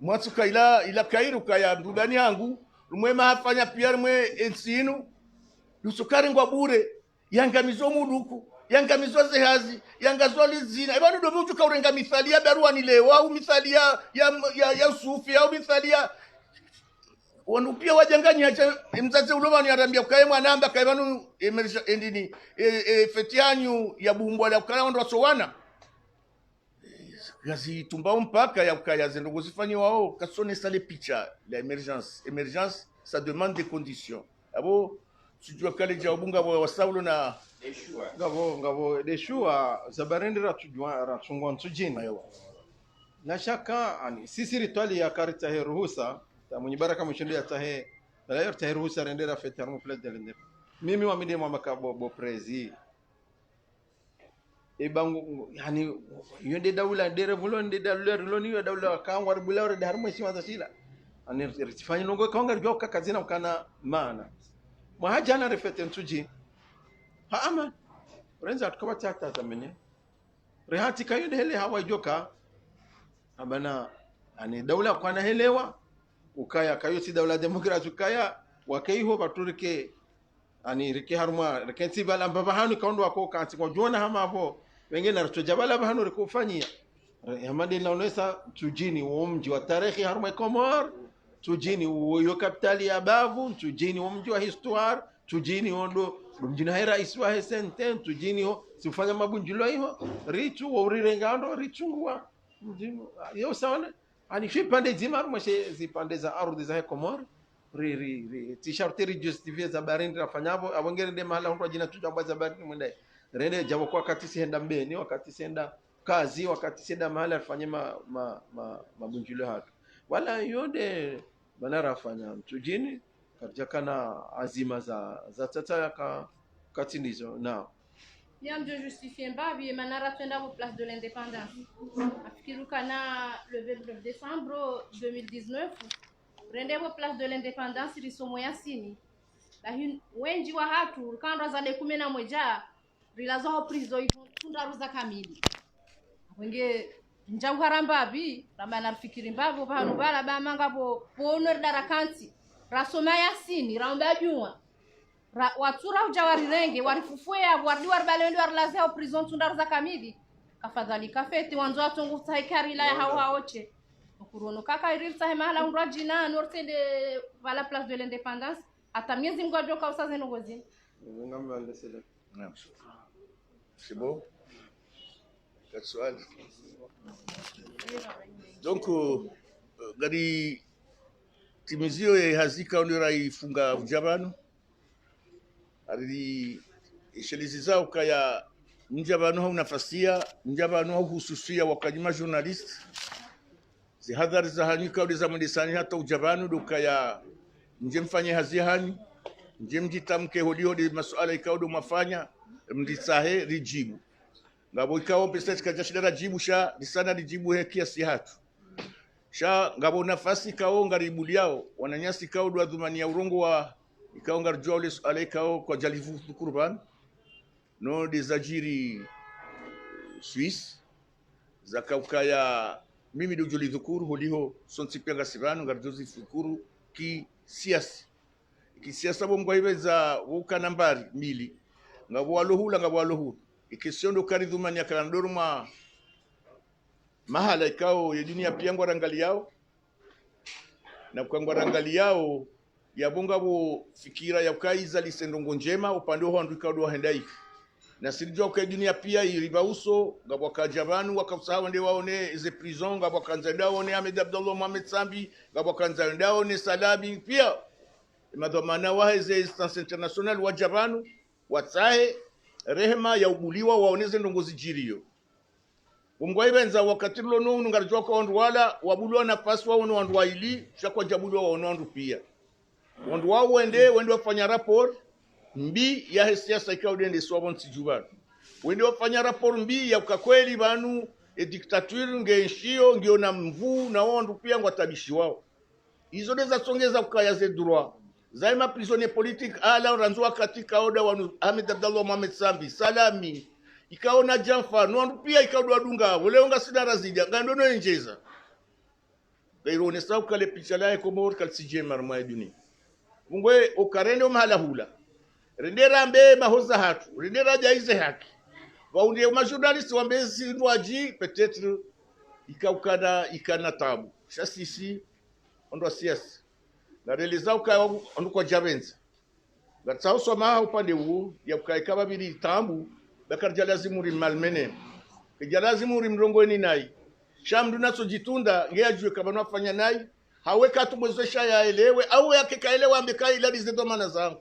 mwatsuka ila kairu kaya ndudani yangu rumwema hafanya pia rumwe ensinu lusukari ngwa bure yangamizo muduku yangamizo zehazi yangazo lizina ibanu dobe ujuka urenga mithalia barua ni leo au mithalia ya sufi au mithalia wanu pia wajanganya cha mzazi ulomani arambia kae mwanamba kae banu emerja endini fetianyu ya bumbwa la kala ndo sowana gazi tumbao mpaka ya kaya zendo gozifanya wao kasone sale picha la emergence ça demande des conditions abo sijua kale jawabunga wa saulo na ngabo deshua zabarendera tujwa ratungwa ntujini na shaka ani sisi ritwali ya karita he ruhusa ta mwenye baraka mshindi ya tahe la yor tahe ruhusa rendera fetarmu place de l'indep mimi wa mide mwa makabo prezi e bangu yani yonde dawla de revolon de dawla loni yo dawla kan war bulawre de harmo sima zasila ani ritifanya nongo kanga joka kazina kana maana mwahaja na refete ntuji ha ama renza tukaba tata zamenye rehati kayonde hele hawa joka abana ani dawla kwana helewa ukaya kayo si dawla demokrasi ukaya wakaiho baturike ani rike harma rekensi bala mbabahanu kaundo wako kanti kwa juona hama hapo wengine rtojabala bahanu rikufanyia hamadi laonesa tujini mji wa tarehe harma Komor tujini uyo kapitali ya Bavu tujini mji wa histoire tujini ondo mjina hera iswa hesenten tujini ho sifanya mabunjilo hiyo ritu wa urirengando richungwa mjini yo sawana ani shipande zima harma zipande za ardhi za Komor t-shirt justifie za barindi rafanyabo abongere de mahala huko jina tujamba za barindi mwende rende jabo kwa wakati sienda mbeni wakati sienda kazi wakati sienda mahala afanye mabunjilo hatu wala yonde banara afanya mtujini kajakana azima za tata ya katinizo na Bien de justifier mbabi manara twenda au place de l'indépendance afikirukana le 29 décembre 2019 rende au place de l'indépendance risomo yasini lakini wengi wa hatu kando za 11 rilazo ho prizo ifunda ruza kamili wenge njauhara mbabi ramba nafikiri mbabo pano bala bamanga bo honor darakanti rasoma yasini ramba jua watura ujawari renge warifufuea wardi warbalendo warlaze ho prison tunda ruza kamili kafadhali kafeti wanzo atongu taikari la haoche kurono kaka irilsa mahala unrajina nortende vala place de l'indépendance atamiezi mgojo ka usaze ngozi ngamba lesele c'est bon donc gari timizio ya hazika ondora ifunga ujabano ali ishelizi zao kaya njabano hauna fasia njabano hususia wakajima journalist zihadhari za hani kaudi za mndisani hata ujabano dukaya nje mfanye hazihani nje mjitamke hodi masuala ikaudo mafanya mdisahe rijibu ngabo ikao pesa kajashira jibu sha disana rijibu hekia si hatu sha ngabo nafasi kao ngaribu yao wananyasi kao dwa dhumani ya urongo wa ikao ngarjua ule alaikao kwa jalivu kurban no desajiri Swiss zakaukaya mimi dujuli dhukuru holiho sonsi pianga sivano ngarjozi fukuru ki siasa bomgo ibeza wuka nambari 2 ngabo walohula ikisiondo karidhumani akalandoruma mahala ikao ya dunia pia ngwarangali yao na kwa ngwarangali yao ya bonga bo fikira ya kaiza lisendongo njema upande wa ndu ikao hendai na silijua kwa dunia pia iribauso ngabo kajabanu wakasawa ndio waone ze prison ngabo kanzada waone Ahmed Abdullah Mohamed Sambi ngabo kanzada waone Salabi pia madhamana wa ze instance international wa jabanu watahe rehema ya ubuliwa waoneze ndongozi jirio umgwai benza wakati lono ngarjwa kwa wandu wala wabulwa nafasi wao wandu waili shakwa jabulwa wandu pia wandu wao wende wafanya rapport mbi ya siasa ikao dende swabon sijuban wende wafanya rapport mbi ya ukakweli banu dictature ngenshio ngiona mvu na wandu pia ngwatabishi wao hizo deza songeza ukaya ze droit zaima prisonnier politique ala ranzwa katika oda wa Ahmed Abdullah Mohamed Sambi Salami ikaona Jamfa no pia ikaudwa dunga waleonga sina razida ngandono enjeza gairone sau kale picha la Komor kalsije marma duni mungwe okarende mahala hula rendera mbe mahoza hatu rendera jaize haki waundie ma journalist wambezi ndwaji peut-être ikaukana ikana tabu sasa sisi ondo siasa ngareleza ukaya ndukwa jabenza gatsao soma upande huu ya ukaya kama bili tambu bakarja lazimu rimalmene kija lazimu rimrongweni nai shamdu naso jitunda ngejwe kama nafanya nai haweka tumwezesha yaelewe au yake kaelewa ambeka ila dizedo maana zangu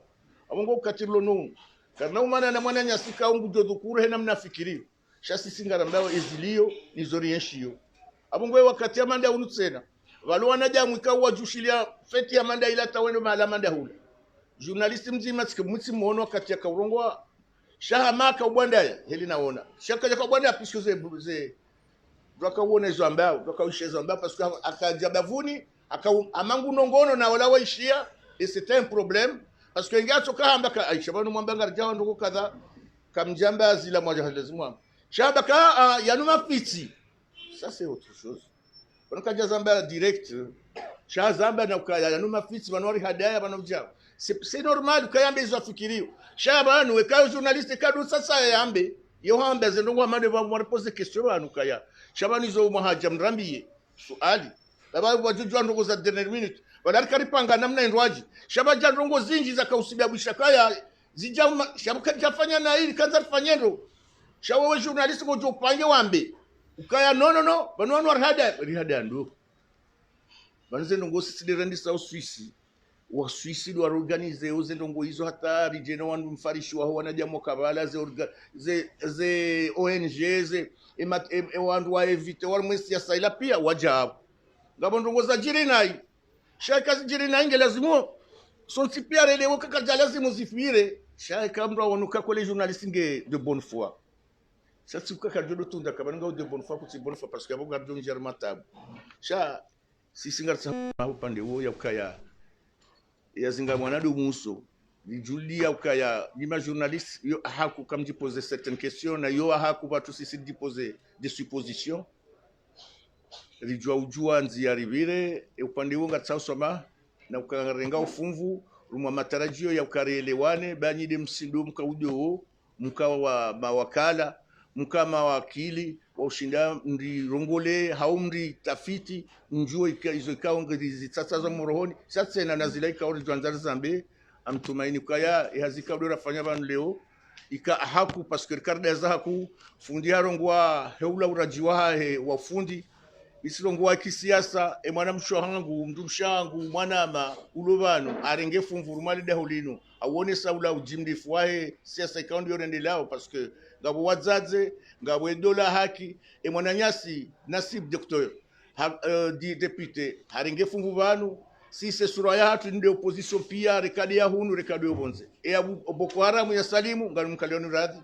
abongo katirlo no kana umana na mwana nyasika ungu jodhukuru hena mnafikirio shasi singara mbao ezilio nizorienshio abongo wakati amanda unutsena walo wanajamu ikawa jushilia feti amanda ila tawendo mala manda hula journalist mzima tsike mutsi muono wakati ya kaurongwa shaha maka ubwanda heli naona shaka ya ubwanda apishoze buze doka uone hizo ambao doka usheza ambao parce que akajabavuni amangu nongono na wala waishia et c'est un problème parce que ingato kahamba ka Aisha bano mwambanga rjawa ndoko kadha kamjamba zila moja lazima shaba ka yanuma fiti ça c'est autre chose on kaja zamba direct sha zamba na ukaya yanuma fiti banori hadaya banomjao c'est normal kayambe hizo fikirio shaba no wekayo journaliste kadu sasa yambe yo hamba zendongo amande ba mo pose question banu kaya shaba nizo muhaja mrambiye swali baba wajujwa ndongo za dernière minute wala karipanga namna indwaji shaba jandongo zinji za kausibia bishakaya zijama shaba kajafanya na hili kanza fanyendo shawa we journalist ngo jopange wambe ukaya no banwanu rihada ndo banze ndongo sisi rendi sa Uswisi wa Swisi do organize uze ndongo hizo hata rijeno wandu mfarishi wao wanajamo kabala ze ONG ze wandu wa evite wal mwesi ya saila pia wajabu ngabo ndongo za jirinai shaka jirinai nge lazimo son tipia rele wakaka lazimo zifire shaka mra wonuka kwa les journalistes nge de bonne foi ça c'est quoi que je dois tunda kabanga de bonne foi pour bonne foi parce que abo gardo ngerma tab sha sisingar sa upande wo ya ukaya ya zinga mwanadu muso ni julia ukaya ni ma journaliste yo haku kamji poser certaines questions na yo haku watu sisi diposer des suppositions rijua ujua nzi yaribire upande wo ngatsa soma na ukarenga ufumvu rumwa matarajio ya ukarelewane banyide msindo mkaudio mkawa wa mawakala mkama wakili wa ushinda ndi rongole haumri tafiti njua izo ikao ngezi tsatsa za morohoni sasa na nazila ikao jwanzara zambe amtumaini kaya yazika dora fanya banu leo ika haku parce que karda za haku fundi harongwa heula urajiwa he wa fundi isilongwa kisiasa mwana mshohangu mdumshangu mwanama ulobano arenge fumvuru mali dahulino awone saula ujimdi fuahe siasa ikao ndio rendelao parce que ngabo wadzadze ngabo edola haki mwananyasi nasib docteur di député harenge fungu banu si c'est sura ya hatu ndio opposition pia rekadi ya hunu rekadi yobonze Boko Haram ya salimu ngalo mkalioni radhi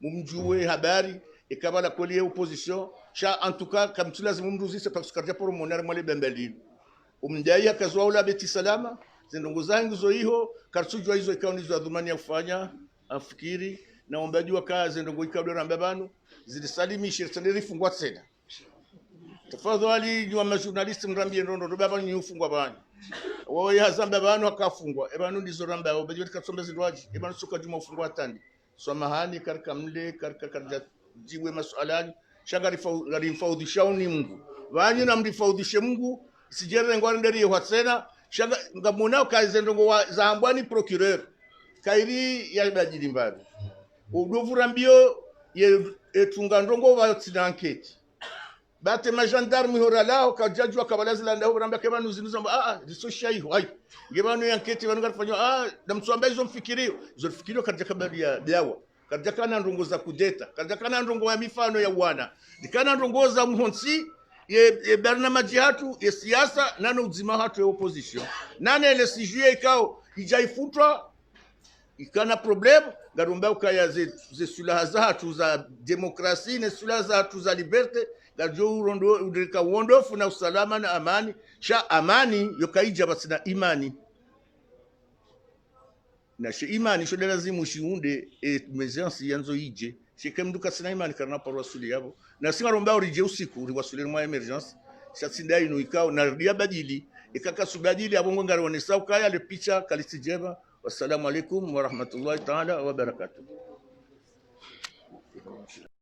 mumjue habari ikabala kweli opposition sha en tout cas comme tu lazima mruzise parce que pour monere mwale bembelini umndai akazwa ula beti salama zindongo zangu zo hiyo kartujwa hizo ikaoni za dhumani ya kufanya afikiri na ombaji wa kazi ndongo ikadora mbabanu zilisalimisha tenderi fungwa tena tafadhali ni wa journalist mrambie ndondo baba ni ufungwa bani wao ya zamba banu akafungwa ebanu ndizo ramba ombaji wa kasombe zindwaji ebanu suka juma ufungwa tandi samahani karka mle karka karja jiwe masualani shagari faudisha ni Mungu wanyu na mdifaudishe Mungu sijere ngwani nderi wa tena shaga ngamona kazi ndongo za ambwani procureur kairi ya bajili mbabi udovurambio ye etunga ndongo wa tsina enquête bate ma gendarme horalao kajajwa kabalazi landa urambia kema nuzinuza risosha hai ngebanu enquête banu garfanywa damtswamba hizo mfikirio katika kabali ya dawa kajakana ndongo za kudeta kajakana ndongo ya mifano ya wana dikana ndongo za muhonsi ye barnamaji hatu ye siasa nano uzima hatu ya opposition nane ile sijue ikao ijaifutwa ikana problem garumba ukaya ze sulaha zatu za demokrasi ne sulaha zatu za liberte gajo urondo udrika wondofu na usalama na amani sha amani yokaija basina imani na she imani sho lazima shiunde mejansi yanzo ije shikemduka sina imani karna kwa rasuli yabo na singa romba urije usiku uri wasuli mwa emergency shatsinda ino ikao na dia badili ikaka subadili abongo ngaro ne saukaya le picha kalisijeba. Wassalamu alaikum warahmatullahi taala wabarakatuh.